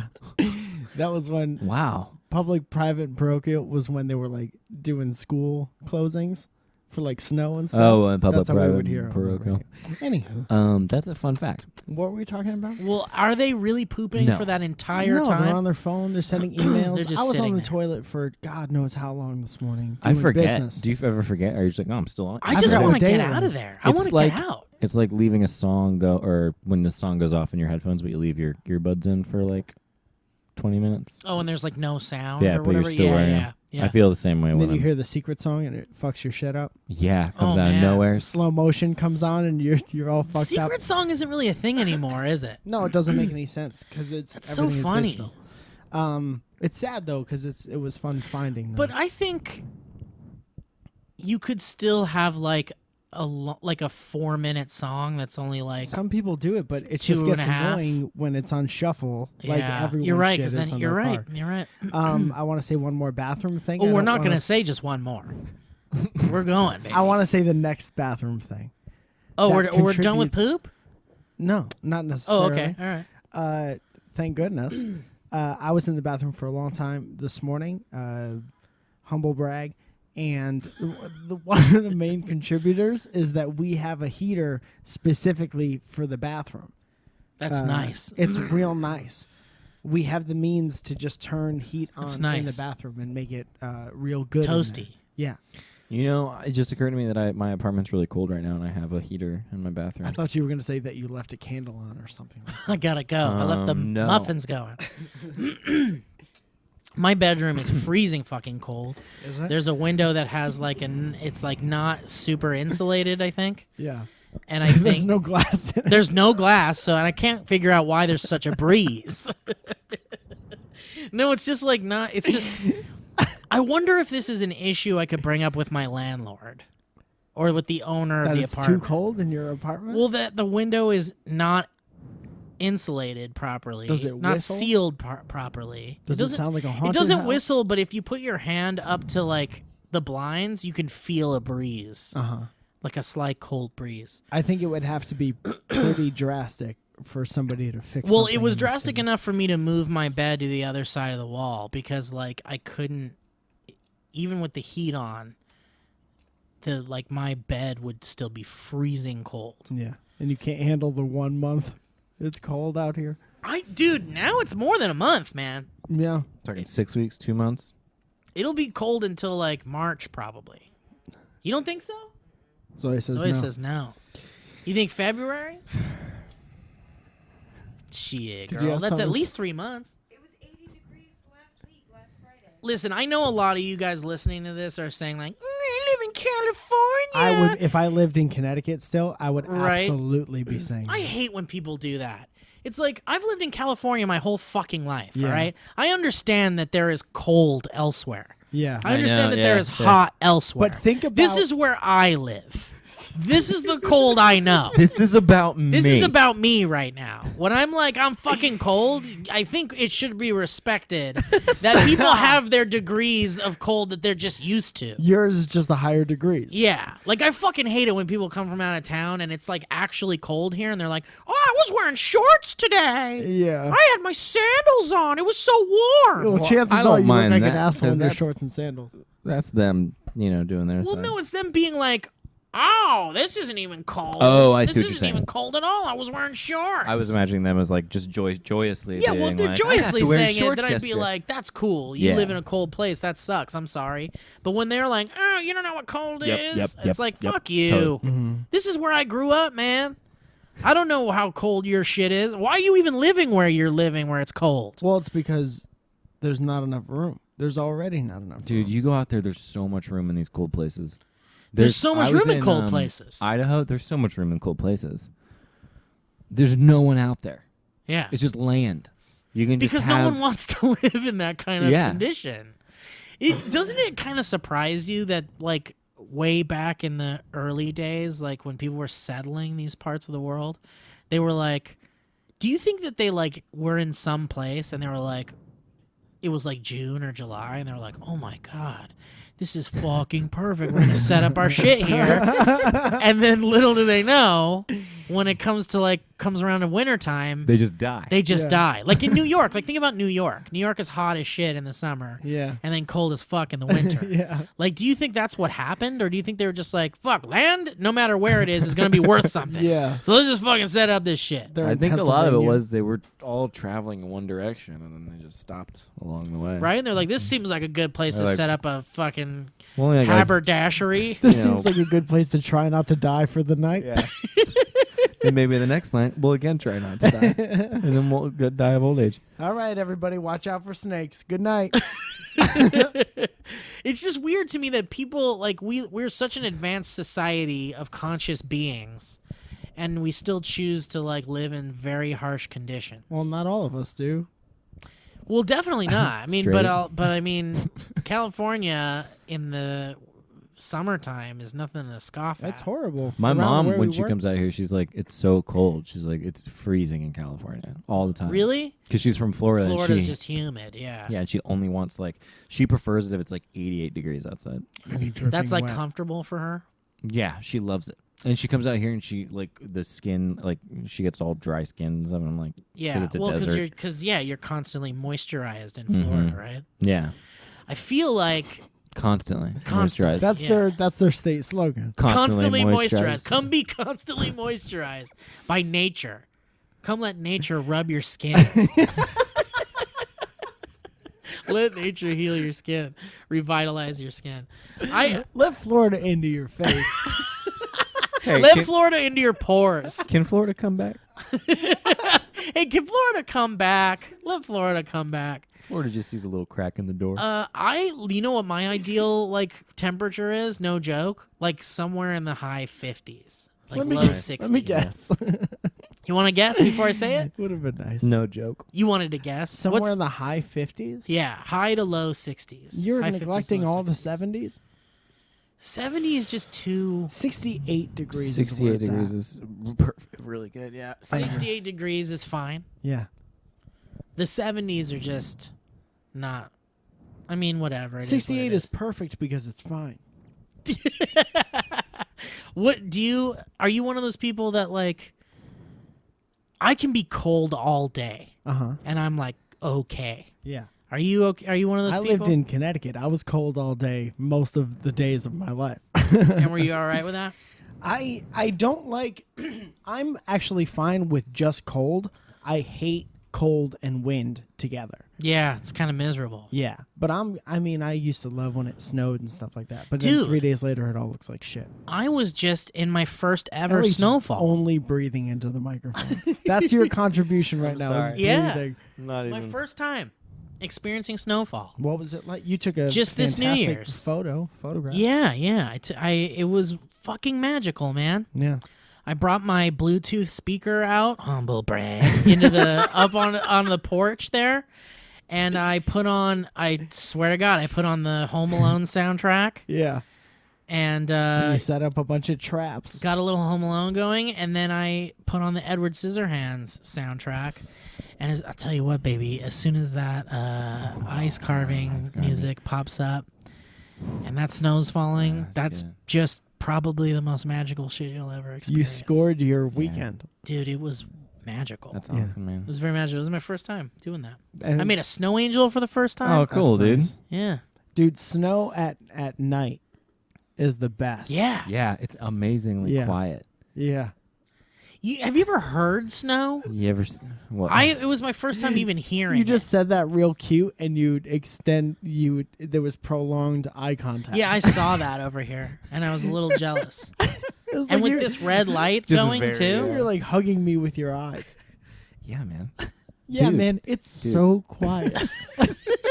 That was when Wow. public, private, and parochial was when they were like doing school closings. for like snow and stuff. Oh, and public That's how we private would hear. parochial. Anywho, That's a fun fact. what were we talking about? Well, are they really pooping No. for that entire no, time? they're on their phone. They're sending emails. They're just I was on sitting the there. toilet for God knows how long this morning. I doing forget. Business. Do you ever forget? Or are you just like, oh, I'm still on? I I just forgot want what to day get it out of was. there. I It's want to like- get out. It's like leaving a song go, or when the song goes off in your headphones, but you leave your earbuds in for like 20 minutes. Oh, and there's like no sound Yeah, or but you're whatever. still yeah, wearing yeah, them. yeah. I feel the same way And when then you I'm, hear the secret song and it fucks your shit up. Oh, it comes out man. of nowhere. Slow motion comes on and you're all fucked up. Secret song isn't really a thing anymore, is it? No, it doesn't make any sense because it's That's so everything is funny. digital. It's sad though because it was fun finding them. But I think you could still have like a 4-minute song that's only like some people do it, but it two just and gets a half. annoying when it's on shuffle. Like yeah. everyone's You're right, shit because is then on you're their right. car. You're right. I want to say one more bathroom thing. Oh, I we're don't not wanna gonna say just one more. We're going, baby. I want to say the next bathroom thing. Oh, that we're done with contributes- poop? No, not Oh, necessarily. okay. All right. Thank goodness. I was in the bathroom for a long time this morning. Humble brag. And one of the main contributors is that we have a heater specifically for the bathroom. That's nice. It's real nice. We have the means to just turn heat on That's in the nice. bathroom and make it real good. in there. Toasty. Yeah. You know, it just occurred to me that my apartment's really cold right now, and I have a heater in my bathroom. I thought you were going to say that you left a candle on or something like that. I gotta go. I left the No. muffins going. My bedroom is freezing fucking cold. Is it? There's a window that has like it's like not super insulated, I think. Yeah. And I There's think no glass in it. there's no glass, so and I can't figure out why there's such a breeze. No, it's just like not. It's just. I wonder if this is an issue I could bring up with my landlord, or with the owner That of the it's apartment. too cold in your apartment? Well, that the window is not insulated properly. Does it not whistle? sealed properly? Does it doesn't sound like a It haunted doesn't house? whistle, but if you put your hand up to like the blinds, you can feel a breeze, Uh-huh. like a slight cold breeze. I think it would have to be pretty drastic for somebody to fix Well, something it was in the drastic city. enough for me to move my bed to the other side of the wall because like I couldn't, even with the heat on, my bed would still be freezing cold. Yeah. And you can't handle the 1 month it's cold out here. Dude, now it's more than a month, man. Yeah. Talking 6 weeks, 2 months. It'll be cold until like March probably. You don't think so? Zoe says Zoe no. says no. You think February? Shit, Did you girl. have That's at something- least 3 months. It was 80 degrees last Friday. Listen, I know a lot of you guys listening to this are saying like, I live in California. I would, if I lived in Connecticut still, I would Right. absolutely be saying I that. hate when people do that. It's like, I've lived in California my whole fucking life, Yeah. all right? I understand that there is cold elsewhere. Yeah. I understand know, that there yeah, is yeah. hot elsewhere. But think about This is where I live. This is the cold I know. This is about me. This is about me right now. When I'm like, I'm fucking cold, I think it should be respected that people have their degrees of cold that they're just used to. yours is just the higher degrees. Yeah. Like, I fucking hate it when people come from out of town and it's like actually cold here and they're like, oh, I was wearing shorts today. Yeah. I had my sandals on. It was so warm. Well, Well, chances I are don't you look mind like that, an asshole in 'cause your that's- shorts and sandals. That's them, doing their Well, thing. no, it's them being like, oh, this isn't even cold. Oh, I this see what you're isn't saying. even cold at all. I was wearing shorts. I was imagining them as like just joyously. Yeah, well, being they're like, I have joyously to wear saying it. shorts Then I'd be yesterday. like, that's cool. You Yeah. live in a cold place. That sucks. I'm sorry. But when they're like, oh, you don't know what cold Yep, is, yep, it's yep, like, yep. fuck you. Totally. This is where I grew up, man. I don't know how cold your shit is. Why are you even living where you're living where it's cold? Well, it's because there's not enough room. There's already not enough Dude, room. you go out there. There's so much room in these cold places. There's so much I was room in cold places. Idaho, there's so much room in cold places. There's no one out there. Yeah. It's just land. You can Because just no have, one wants to live in that kind of Yeah. condition. Doesn't it kind of surprise you that, like, way back in the early days, like when people were settling these parts of the world, they were like, do you think that they like were in some place and they were like, it was like June or July and they were like, oh my God, this is fucking perfect. We're going to set up our shit here. And then little do they know, when it comes to like comes around in wintertime, They just die. they just Yeah. die. Like in New York. Like think about New York. New York is hot as shit in the summer. Yeah. And then cold as fuck in the winter. Yeah. Like, do you think that's what happened, or do you think they were just like, "Fuck, land, no matter where it is gonna be worth something"? Yeah. So let's just fucking set up this shit. They're I in think a lot of it Pennsylvania. was they were all traveling in one direction, and then they just stopped along the way. Right? And they're like, this seems like a good place They're to like- set up a fucking Well, like, haberdashery. This you know. seems like a good place to try not to die for the night. Yeah. And maybe the next night we'll again try not to die, and then we'll die of old age. All right, everybody, watch out for snakes. Good night. It's just weird to me that people like we're such an advanced society of conscious beings, and we still choose to like live in very harsh conditions. Well, not all of us do. Well, definitely not. I mean, Straight. but I mean, California in the summertime is nothing to scoff That's at. horrible. My Around mom, where when we she work- comes out here, she's like, "It's so cold." She's like, "It's freezing in California all the time." Really? Because she's from Florida. and Florida's she, just humid. Yeah. yeah, and she only wants like she prefers it if it's like 88 degrees outside. And dripping That's like wet. comfortable for her. Yeah, she loves it. And she comes out here and she like the skin, like she gets all dry skin and stuff. And I'm like, Yeah. it's a Well, desert. you're constantly moisturized in Mhm. Florida, right? yeah, I feel like constantly Constant. moisturized. That's Yeah. their state slogan. constantly moisturized. Come be constantly moisturized by nature. Come let nature rub your skin. Let nature heal your skin, revitalize your skin. Let Florida into your face. Hey, Let Florida into your pores. can Florida come back? Hey, can Florida come back? Let Florida come back. Florida just sees a little crack in the door. You know what my ideal like temperature is? No joke, like somewhere in the high 50s, like Let me low guess. 60s. Let me guess. You want to guess before I say it? Would have been nice. no joke. You wanted to guess Somewhere What's- in the high 50s? Yeah, high to low 60s. You're High 50s, neglecting low all the 60s. 70s? 70 is just too. 68 degrees. 68 is where it's degrees at. is really good. Yeah. 68 degrees is fine. Yeah. The 70s are just not. I mean, whatever. It 68 is is perfect because it's fine. what do you? Are you one of those people that like? I can be cold all day, Uh-huh. and I'm like okay. Yeah. Are you okay? Are you one of those I people? lived in Connecticut. I was cold all day most of the days of my life. And were you all right with that? I don't like I'm actually fine with just cold. I hate cold and wind together. Yeah, it's kind of miserable. Yeah. But I used to love when it snowed and stuff like that. But Dude. then 3 days later it all looks like shit. I was just in my first ever Ellie's snowfall. only breathing into the microphone. That's your contribution right now. sorry. Is Yeah. breathing. Not My first time experiencing snowfall. What was it like? You took a Just this New fantastic Year's. photograph. Yeah. It was fucking magical, man. Yeah. I brought my Bluetooth speaker out, humble brag, into the up on the porch there, and I put on. I swear to God, I put on the Home Alone soundtrack, Yeah. and And you set up a bunch of traps. got a little Home Alone going, and then I put on the Edward Scissorhands soundtrack. And I'll tell you what, baby, as soon as that ice carving music pops up, and that snow's falling, that's good. just probably the most magical shit you'll ever You experience. scored your weekend. Dude, it was magical. That's Yeah. awesome, man. It was very magical. It was my first time doing that. And I made a snow angel for the first time. Oh, that's cool, dude. nice. Yeah. Dude, snow at night is the best. Yeah. Yeah, it's amazingly Yeah. quiet. Yeah. Have you ever heard snow? You ever? What? It was my first time even hearing You just it. said that real cute and there was prolonged eye contact. Yeah, I saw that over here, and I was a little jealous. It was And like with you're- this red light Just going very, too. You're like hugging me with your eyes. Yeah, man. Yeah, Dude. man, it's Dude. so quiet.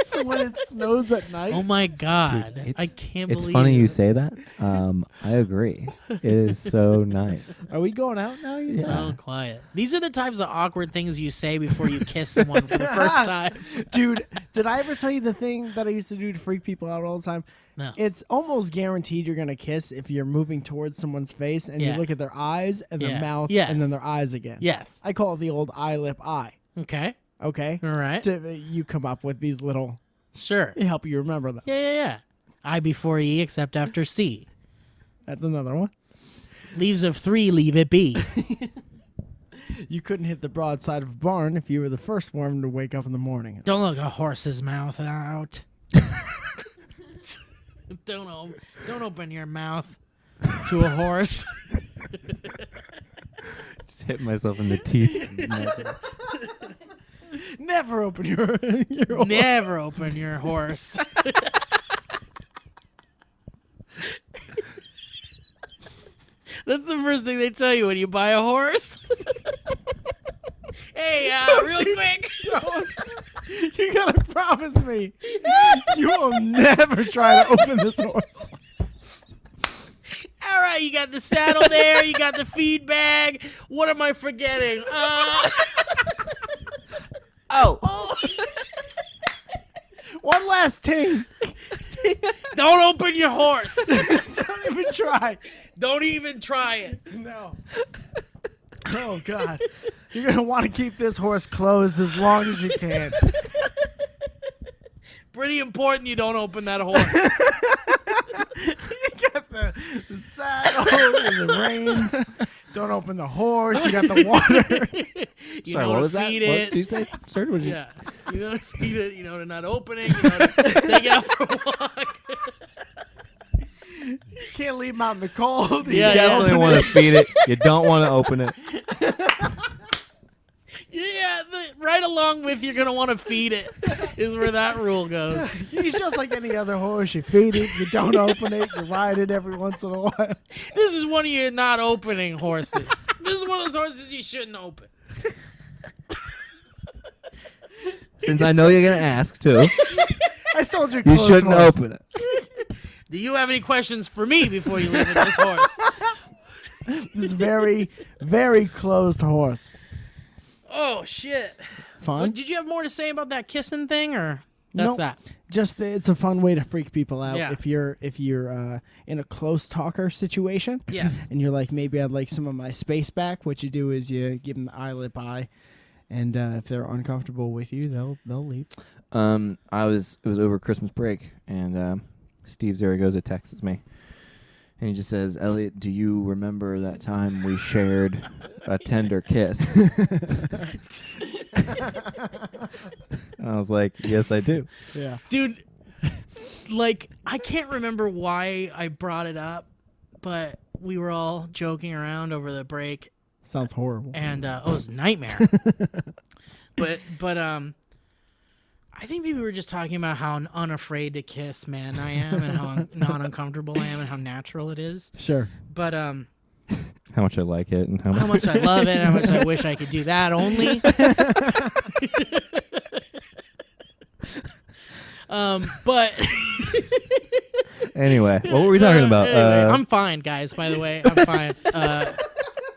So when it snows at night, Oh my God. Dude, I can't It's believe funny you it. say that. I agree. It is so nice. are we going out now? You said? So quiet. These are the types of awkward things you say before you kiss someone for the first time. Dude, did I ever tell you the thing that I used to do to freak people out all the time? No. It's almost guaranteed you're going to kiss if you're moving towards someone's face and Yeah. you look at their eyes and their Yeah. mouth Yes. and then their eyes again. Yes. I call it the old eye lip eye. Okay. Okay? All right. You come up with these little, Sure. help you remember them. Yeah. I before E except after C. That's another one. Leaves of 3, leave it be. You couldn't hit the broadside of a barn if you were the first one to wake up in the morning. Don't look a horse's mouth out. Don't open your mouth to a horse. Just hit myself in the teeth. Never open your horse. Never open your horse. That's the first thing they tell you when you buy a horse. Hey, real quick. You gotta promise me you will never try to open this horse. All right, you got the saddle there. You got the feed bag. What am I forgetting? Oh. One last thing. Don't open your horse. Don't even try. Don't even try it. No. Oh, God. You're going to want to keep this horse closed as long as you can. Pretty important you don't open that horse. You got the saddle and the reins. Don't open the horse. You got the water. You Sorry, know what to was that? feed What it. did you say? Sir, what did you? Yeah. You know to feed it. You know to not open it. You know to take it out for a walk. You can't leave him out in the cold. Yeah, You definitely want to feed it. You don't want to open it. Yeah, right along with you're going to want to feed it is where that rule goes. He's just like any other horse. You feed it. You don't open it. You ride it every once in a while. This is one of your not opening horses. This is one of those horses you shouldn't open. Since I know you're going to ask, too, I sold you. you shouldn't open it. Do you have any questions for me before you leave with this horse? This very, very closed horse. Oh, shit. Fun. Well, did you have more to say about that kissing thing, or that's Nope. that? Just it's a fun way to freak people out. Yeah. If you're in a close talker situation. Yes. And you're like, maybe I'd like some of my space back. What you do is you give them the eyelid eye, and if they're uncomfortable with you, they'll leave. It was over Christmas break, and Steve Zaragoza texts me, and he just says, "Elliott, do you remember that time we shared a tender kiss?" I was like, "Yes, I do." Yeah. Dude, like, I can't remember why I brought it up, but we were all joking around over the break, Sounds horrible. and it was a nightmare. but I think maybe we were just talking about how unafraid to kiss man I am, and how not uncomfortable I am, and how natural it is. Sure. But How much I like it, and how much I love it, how much I wish I could do that only. But Anyway, what were we talking about? anyway, I'm fine, guys. By the way, I'm fine.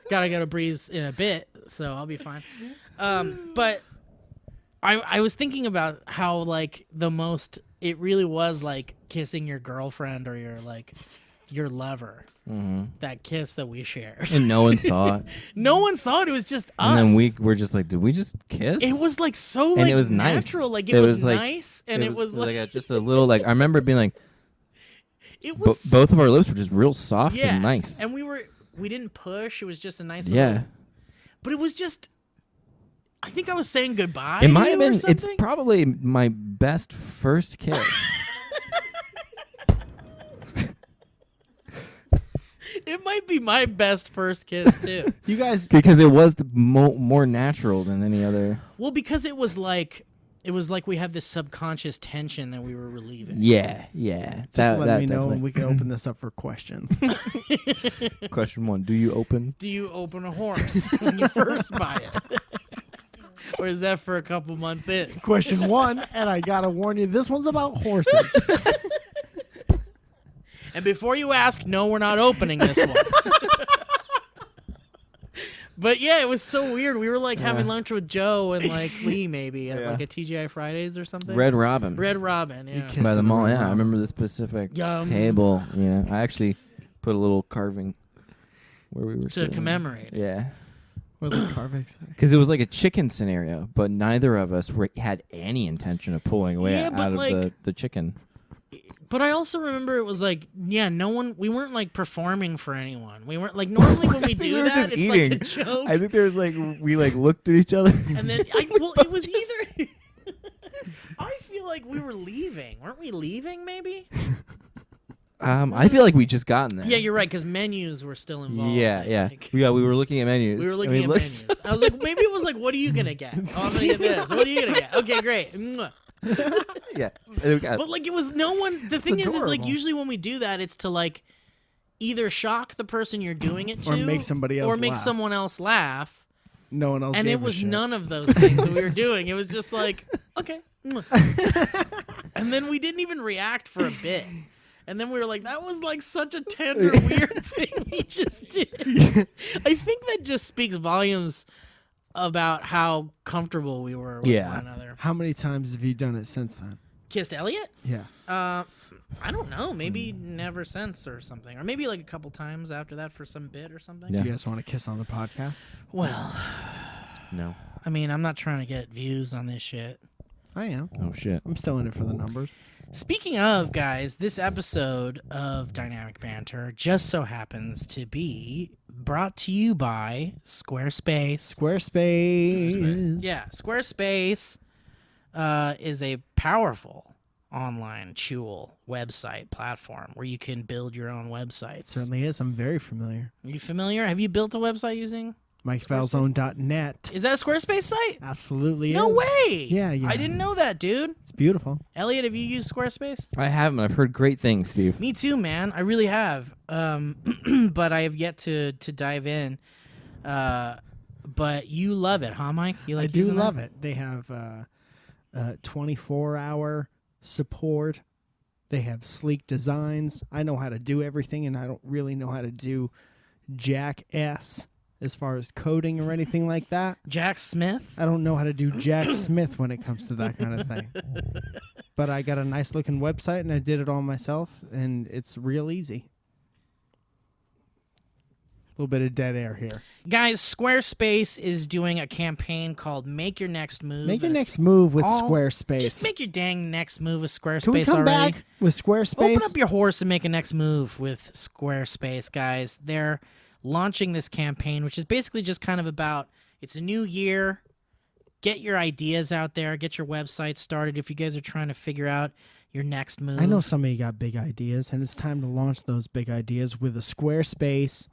Gotta go to Breeze in a bit, so I'll be fine. But I was thinking about how like it really was like kissing your girlfriend or your lover. Mm-hmm. That kiss that we shared. And no one saw it. No one saw it. It was just us. And then we were just like, did we just kiss? It was like so And like it was nice. natural. Like It it was was, like- nice, and it was like just a little like I remember being like it was both of our lips were just real soft yeah, and nice. and we didn't push. It was just a nice Yeah. little, but it was just. I think I was saying goodbye. It to might you have or been. It's something. probably my best first kiss. It might be my best first kiss too. You guys. Because it was the more natural than any other. Well, because it was like we had this subconscious tension that we were relieving. Yeah. Just let me know, and we can open this up for questions. Question 1: do you open? Do you open a horse when you first buy it, or is that for a couple months in? Question 1, and I gotta warn you, this one's about horses. And before you ask, no, we're not opening this one. But yeah, it was so weird. We were like having lunch with Joe and like Lee maybe at like a TGI Fridays or something. Red Robin. Red Robin, yeah. kissed By the him mall. in Yeah, I Robin. remember this specific Yum. table. Yeah, I actually put a little carving where we were To sitting. commemorate it. Yeah. What was the carving? Because it was like a chicken scenario, but neither of us had any intention of pulling away Yeah, but out of like- the chicken. But I also remember it was like, yeah, we weren't like performing for anyone. We weren't like, normally when we do that, it's like a joke. I think there's like we like looked at each other. And then, it was either. I feel like we were leaving. Weren't we leaving, maybe? I feel like we just gotten there. Yeah, you're right, because menus were still involved. Yeah. Think. We were looking at menus. We were looking at menus. I was like, maybe it was like, what are you going to get? Oh, I'm going to get this. What are you going to get? Okay, great. Mwah. Yeah. But like it was no one. The thing is like adorable. usually when we do that, it's to like either shock the person you're doing it to, Or make somebody else or make laugh. someone else laugh. No one else. And gave it a was shit. none of those things that we were doing. It was just like, okay. Mwah. And then we didn't even react for a bit. And then we were like, that was like such a tender, weird thing we just did. I think that just speaks volumes about how comfortable we were with one another. How many times have you done it since then? Kissed Elliott? Yeah. I don't know. Maybe never since or something. Or maybe like a couple times after that for some bit or something. Yeah. Do you guys want to kiss on the podcast? Well, No. I mean, I'm not trying to get views on this shit. I am. Oh shit. I'm still in it for the numbers. Speaking of, guys, this episode of Dynamic Banter just so happens to be brought to you by Squarespace. Squarespace. Yeah, Squarespace is a powerful online tool website platform where you can build your own websites. Certainly is. I'm very familiar. Are you familiar? Have you built a website using? MikeSpellZone.net. Is that a Squarespace site? Absolutely No is. way! Yeah. I didn't know that, dude. It's beautiful. Elliot, have you used Squarespace? I haven't. I've heard great things, Steve. Me too, man. I really have. But I have yet to dive in. But you love it, huh, Mike? You like I do using love that? it. They have 24-hour support. They have sleek designs. I know how to do everything, and I don't really know how to do Jack S as far as coding or anything like that. Jack Smith? I don't know how to do Jack Smith when it comes to that kind of thing. But I got a nice looking website, and I did it all myself, and it's real easy. A little bit of dead air here. Guys, Squarespace is doing a campaign called Make Your Next Move. Make your and next move with all- Squarespace. Just make your dang next move with Squarespace Can we come already. back with Squarespace? Open up your horse and make a next move with Squarespace, guys. They're launching this campaign, which is basically just kind of about, it's a new year. Get your ideas out there. Get your website started if you guys are trying to figure out your next move. I know some of you got big ideas, and it's time to launch those big ideas with a Squarespace.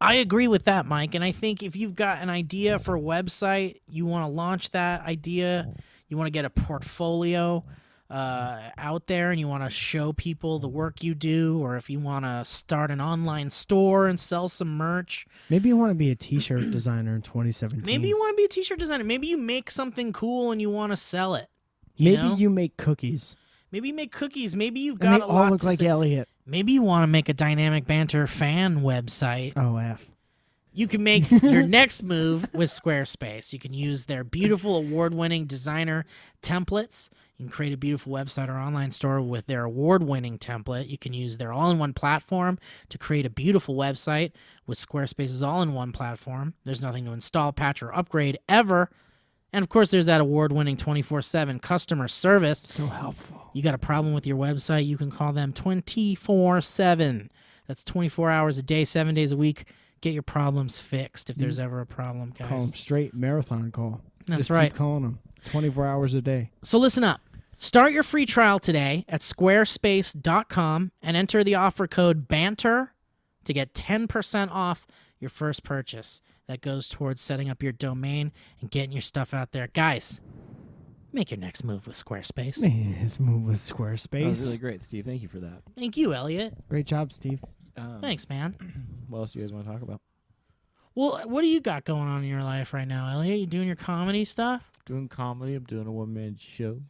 I agree with that, Mike. And I think if you've got an idea for a website, you want to launch that idea, you want to get a portfolio out there, and you want to show people the work you do, or if you want to start an online store and sell some merch. Maybe you want to be a t-shirt designer in 2017. Maybe you want to be a t-shirt designer. Maybe you make something cool and you want to sell it. Maybe know? you make cookies. Maybe you make cookies. Maybe you've And got they a all lot look to like say. Elliott. Maybe you want to make a Dynamic Banter fan website. Oh, F. You can make your next move with Squarespace. You can use their beautiful award-winning designer templates. You can create a beautiful website or online store with their award-winning template. You can use their all-in-one platform to create a beautiful website with Squarespace's all-in-one platform. There's nothing to install, patch, or upgrade ever. And, of course, there's that award-winning 24/7 customer service. So helpful. You got a problem with your website, you can call them 24/7. That's 24 hours a day, 7 days a week. Get your problems fixed if there's ever a problem, guys. Call them straight marathon call. That's Just right. keep calling them 24 hours a day. So listen up. Start your free trial today at squarespace.com and enter the offer code BANTER to get 10% off your first purchase. That goes towards setting up your domain and getting your stuff out there. Guys, make your next move with Squarespace. His move with That Squarespace. was really great, Steve. Thank you for that. Thank you, Elliot. Great job, Steve. Thanks, man. What else do you guys want to talk about? Well, what do you got going on in your life right now, Elliot? You doing your comedy stuff? Doing comedy. I'm doing a one-man show.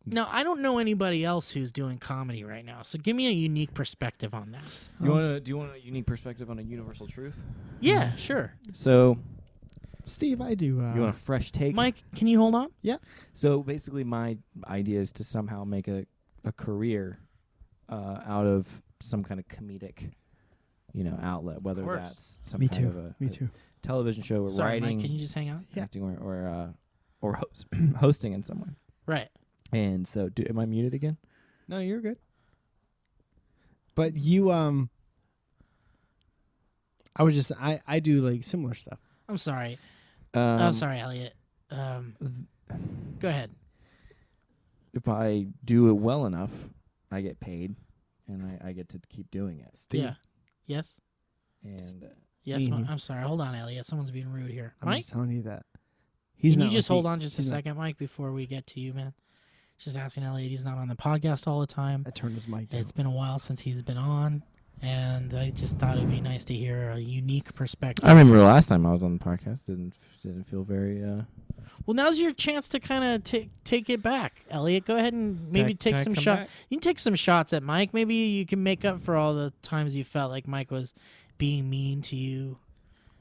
No, I don't know anybody else who's doing comedy right now. So give me a unique perspective on that. Do you want a unique perspective on a universal truth? Yeah, sure. So Steve, I do. you want a fresh take? Mike, can you hold on? So basically, my idea is to somehow make a career out of some kind of comedic, outlet, whether course. that's some Me kind too. of a Me too. television show or Sorry, writing, Mike, can you just hang out? Yeah. acting, or hosting in some way. Right. And so, am I muted again? No, you're good. But you, I do like similar stuff. I'm sorry. Um, I'm sorry, Elliot. Go ahead. If I do it well enough, I get paid, and I get to keep doing it. Yeah. Yes. And Yes. Mhm. I'm sorry. Hold on, Elliot. Someone's being rude here. I'm Mike, just telling you that. can you not just like hold on just a he's not- second, Mike, before we get to you, man? Just asking Elliot. He's not on the podcast all the time. I turned his mic down. It's been a while since he's been on, and I just thought it'd be nice to hear a unique perspective. I remember the last time I was on the podcast, didn't feel very. Well, now's your chance to kind of take it back, Elliot. Go ahead and maybe take some shots. You can take some shots at Mike. Maybe you can make up for all the times you felt like Mike was being mean to you.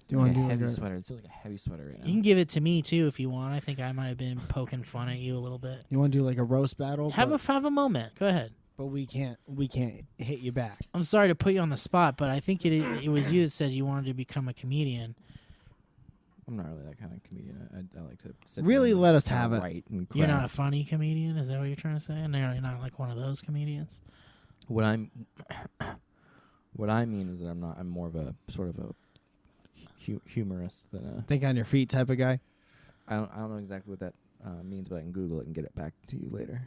Do you want to do heavy like sweater? It's like a heavy sweater right now. You can give it to me too if you want. I think I might have been poking fun at you a little bit. you want to do like a roast battle? Have a moment. Go ahead. but we can't hit you back. I'm sorry to put you on the spot, but I think it was you that said you wanted to become a comedian. I'm not really that kind of comedian. I like to sit Really down and let us kinda have it. write and You're not a craft. funny comedian? Is that what you're trying to say? No, you're not like one of those comedians? What I mean is that I'm more of a sort of a humorist than a. Think on your feet type of guy. I don't know exactly what that means, but I can Google it and get it back to you later.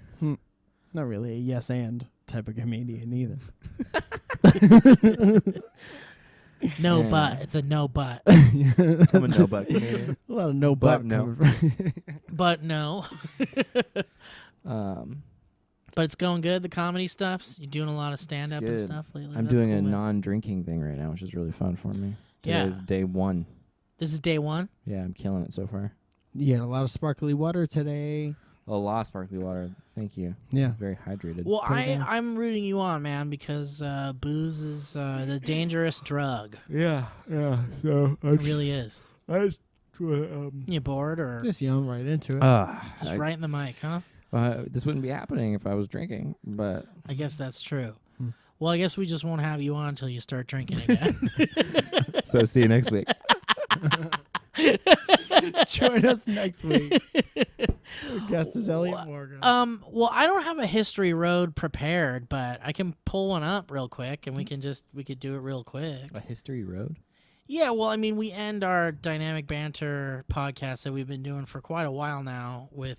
Not really a yes and type of comedian either. No, Yeah. but. It's a no, but. I'm a no butt comedian. A lot of no But but no. coming from- But no. Um, But it's going good, the comedy stuffs? You're doing a lot of stand-up and good. stuff lately? I'm That's doing cool, a man. non-drinking thing right now, which is really fun for me. Yeah. Today's day 1. This is day one? Yeah, I'm killing it so far. You had a lot of sparkly water today. A lot of sparkly water. Thank you. Yeah. Very hydrated. Well, Put it down. I'm rooting you on, man, because booze is the dangerous drug. Yeah. So It really is. I just, You bored or Just yelling right into it. just right in the mic, huh? this wouldn't be happening if I was drinking, but I guess that's true. Hmm. Well, I guess we just won't have you on until you start drinking again. so see you next week. Join us next week. Our guest is Elliott Morgan. Well, I don't have a history road prepared, but I can pull one up real quick, and we could do it real quick. A history road. Yeah, well, I mean, we end our dynamic banter podcast that we've been doing for quite a while now with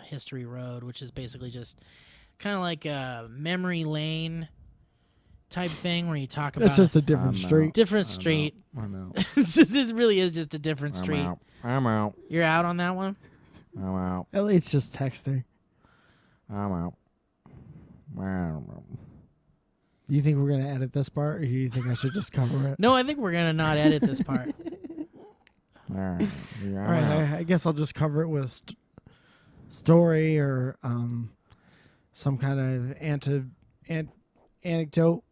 History Road, which is basically just kind of like a memory lane type thing where you talk about It's just a different street. different street. I'm out. It really is just a different street. I'm out. You're out on that one? I'm out. Elliott's just texting. I'm out. Do you think we're going to edit this part, or do you think I should just cover it? No, I think we're going to not edit this part. All right. All right, I guess I'll just cover it with story or some kind of anecdote.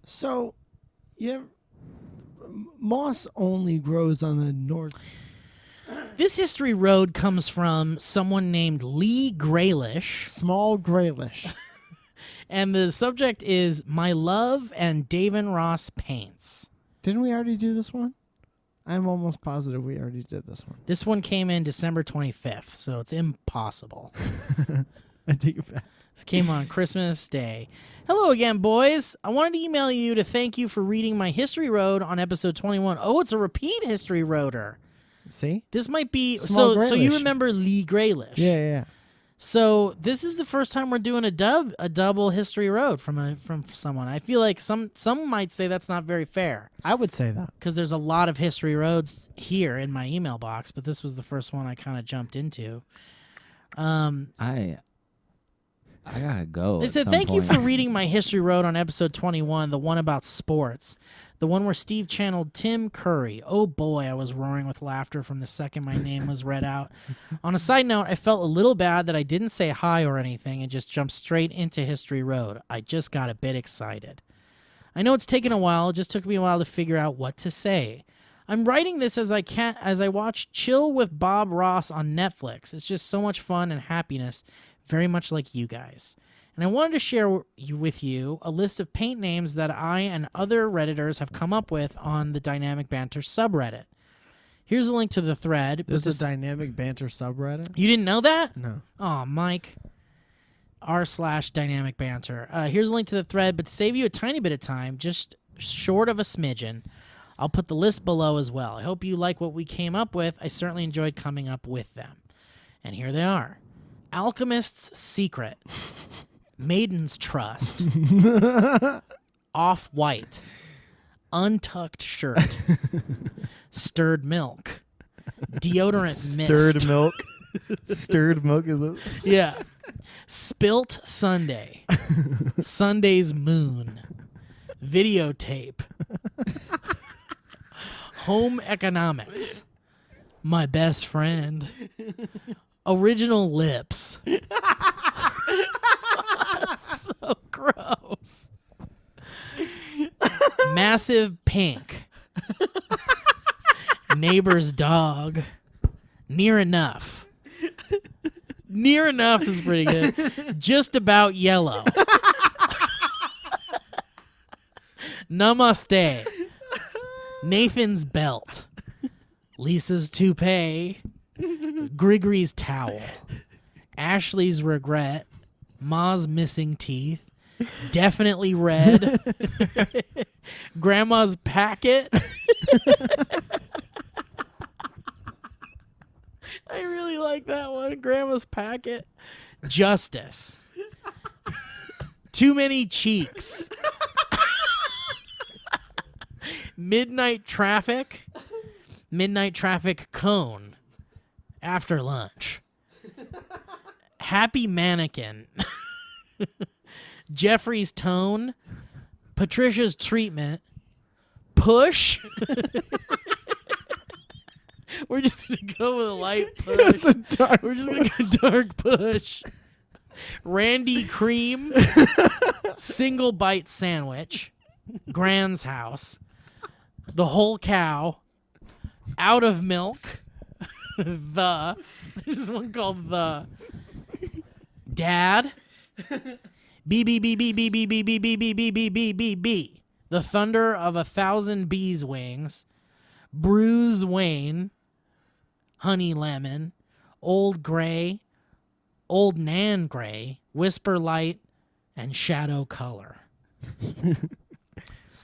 So, yeah, moss only grows on the north. This History Road comes from someone named Lee Graylish. Small grayish. And the subject is My Love and Davin Ross Paints. Didn't we already do this one? I'm almost positive we already did this one. This one came in December 25th, so it's impossible. I take it back. This came on Christmas Day. Hello again, boys. I wanted to email you to thank you for reading my History Road on episode 21. Oh, it's a repeat History Roader. See? This might be... Small So you Graylish. remember Lee Graylish. Yeah. So this is the first time we're doing a double History Road from someone. I feel like some might say that's not very fair I would say that. because there's a lot of History Roads here in my email box, but this was the first one I kind of jumped into. I gotta go. They at said, some thank you point." for reading my History Road on episode 21, the one about sports. The one where Steve channeled Tim Curry. Oh boy, I was roaring with laughter from the second my name was read out. On a side note, I felt a little bad that I didn't say hi or anything and just jumped straight into History Road. I just got a bit excited. I know it's taken a while. It just took me a while to figure out what to say. I'm writing this as I watch Chill with Bob Ross on Netflix. It's just so much fun and happiness, very much like you guys. And I wanted to share with you a list of paint names that I and other Redditors have come up with on the Dynamic Banter subreddit. Here's a link to the thread. But There's this- a dynamic banter subreddit. you didn't know that? No. Oh, Mike. r/dynamic banter. Here's a link to the thread, but to save you a tiny bit of time, just short of a smidgen, I'll put the list below as well. I hope you like what we came up with. I certainly enjoyed coming up with them. And here they are. Alchemist's Secret. Maiden's Trust. Off-White. Untucked Shirt. Stirred Milk. Deodorant Mist. Stirred milk. Stirred milk is it? Yeah. Spilt Sunday. Sunday's Moon. Videotape. Home Economics. My Best Friend. Original Lips. So gross. Massive Pink. Neighbor's Dog. Near Enough. Near Enough is pretty good. Just About Yellow. Namaste. Nathan's Belt. Lisa's Toupee. Grigory's Towel. Ashley's Regret. Ma's Missing Teeth. Definitely Red. Grandma's Packet. I really like that one. Grandma's Packet. Justice. Too Many Cheeks. Midnight Traffic. Midnight Traffic Cone. After Lunch. Happy Mannequin. Jeffrey's Tone. Patricia's Treatment. Push. We're just going to go with a light push. We're just going to go dark push. Randy Cream. Single Bite Sandwich. Grand's House. The Whole Cow. Out of Milk. There's one called The. Dad. B. The Thunder of 1,000 Bees' Wings. Bruise Wayne. Honey Lemon. Old Gray. Old Nan Gray. Whisper Light. And Shadow Color.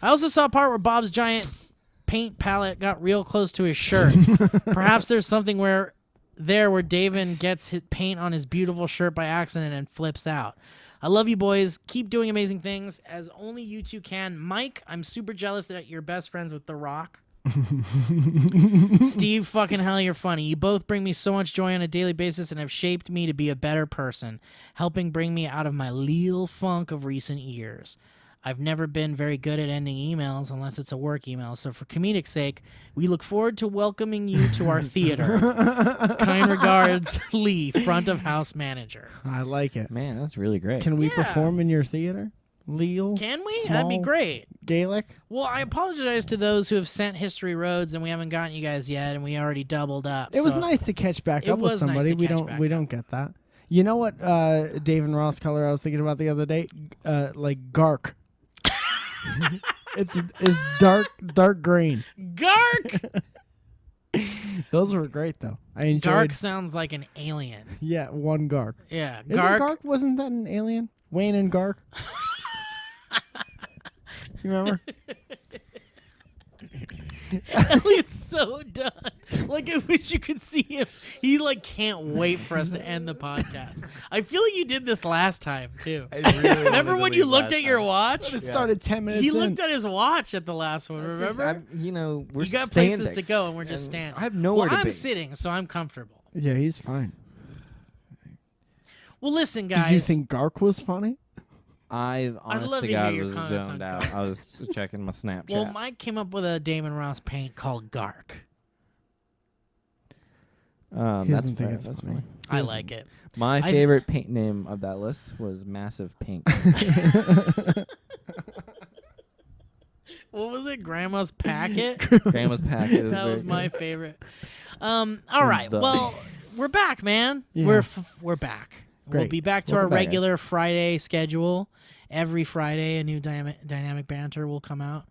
I also saw a part where Bob's giant paint palette got real close to his shirt. Perhaps there's something where David gets his paint on his beautiful shirt by accident and flips out. I love you boys. Keep doing amazing things as only you two can. Mike, I'm super jealous that you're best friends with The Rock. Steve, fucking hell, you're funny. You both bring me so much joy on a daily basis and have shaped me to be a better person, helping bring me out of my leal funk of recent years. I've never been very good at ending emails unless it's a work email, so for comedic sake, we look forward to welcoming you to our theater. Kind regards, Lee, front of house manager. I like it. Man, that's really great. Can we Yeah. perform in your theater? Leal? Can we? That'd be Small great. Gaelic? Well, I apologize to those who have sent History Roads and we haven't gotten you guys yet, and we alrety doubled up. It was so- nice to catch back It up with was nice somebody. to We catch don't back we up. don't get that. You know what Dave and Ross color I was thinking about the other day? Like Gark. it's dark green. Gark! Those were great though. I enjoyed. Gark sounds like an alien. Yeah, one Gark. Yeah, Isn't Gark wasn't that an alien? Wayne and Gark. You remember? Elliott's so done. Like, I wish you could see him. He, like, can't wait for us to end the podcast. I feel like you did this last time, too. Remember when you looked at your watch? It started 10 minutes He in. looked at his watch at the last one, remember? We're You got standing. places to go, and we're just And standing. I have nowhere well, to I'm be. sitting, so I'm comfortable. Yeah, he's fine. Well, listen, guys. Did you think Gark was funny? I love honest to to hear God your was comments zoned on out. Gark. I was checking my Snapchat. Well, Mike came up with a Damon Ross paint called Gark. He that's doesn't think fair. it's That's funny. fine. I like it. My I- favorite paint name of that list was Massive Pink. What was it? Grandma's Packet? Grandma's Packet is That was very my good. favorite. All right. The- Well, we're back, man. Yeah. We're back. We'll Great. be back to Welcome our back, guys. regular Friday schedule. Every Friday, a new dynamic banter will come out,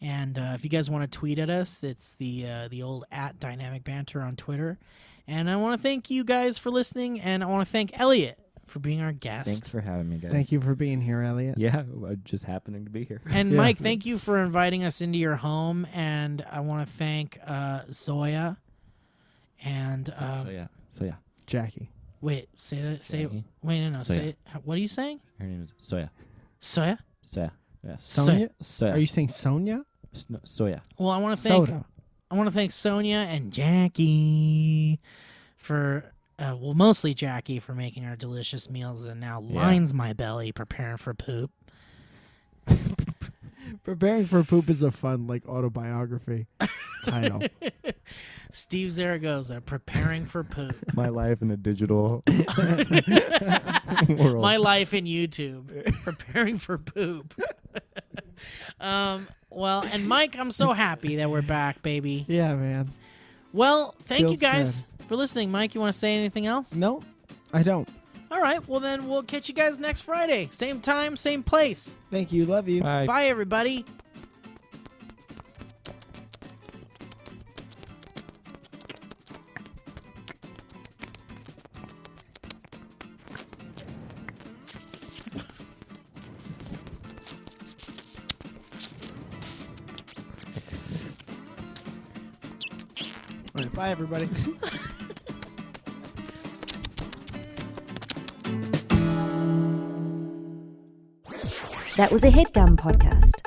And if you guys want to tweet at us, it's the old @Dynamic Banter on Twitter. And I want to thank you guys for listening, and I want to thank Elliott for being our guest. Thanks for having me, guys. Thank you for being here, Elliot. Yeah, just happening to be here. And Yeah. Mike, thank you for inviting us into your home. And I want to thank Zoya. And So yeah. Jackie. wait, say that. Say Jackie. wait, no, Soya. say it. What are you saying? Her name is Soya. Soya. Soya. Yes. Sonia? Soya. Are you saying Sonia? Soya. Well, I want to thank Soda. Sonia and Jackie for. Well, mostly Jackie for making our delicious meals and now lines my belly preparing for poop. Preparing for poop is a fun, like, autobiography title. Steve Zaragoza, preparing for poop. My life in a digital world. My life in YouTube, preparing for poop. Well, and Mike, I'm so happy that we're back, baby. Yeah, man. Well, thank you Feels guys for listening. Mike, you want to say anything else? No, I don't. All right, well then we'll catch you guys next Friday. Same time, same place. Thank you. Love you. Bye. Bye, everybody. All right, bye, everybody. That was a headgum podcast.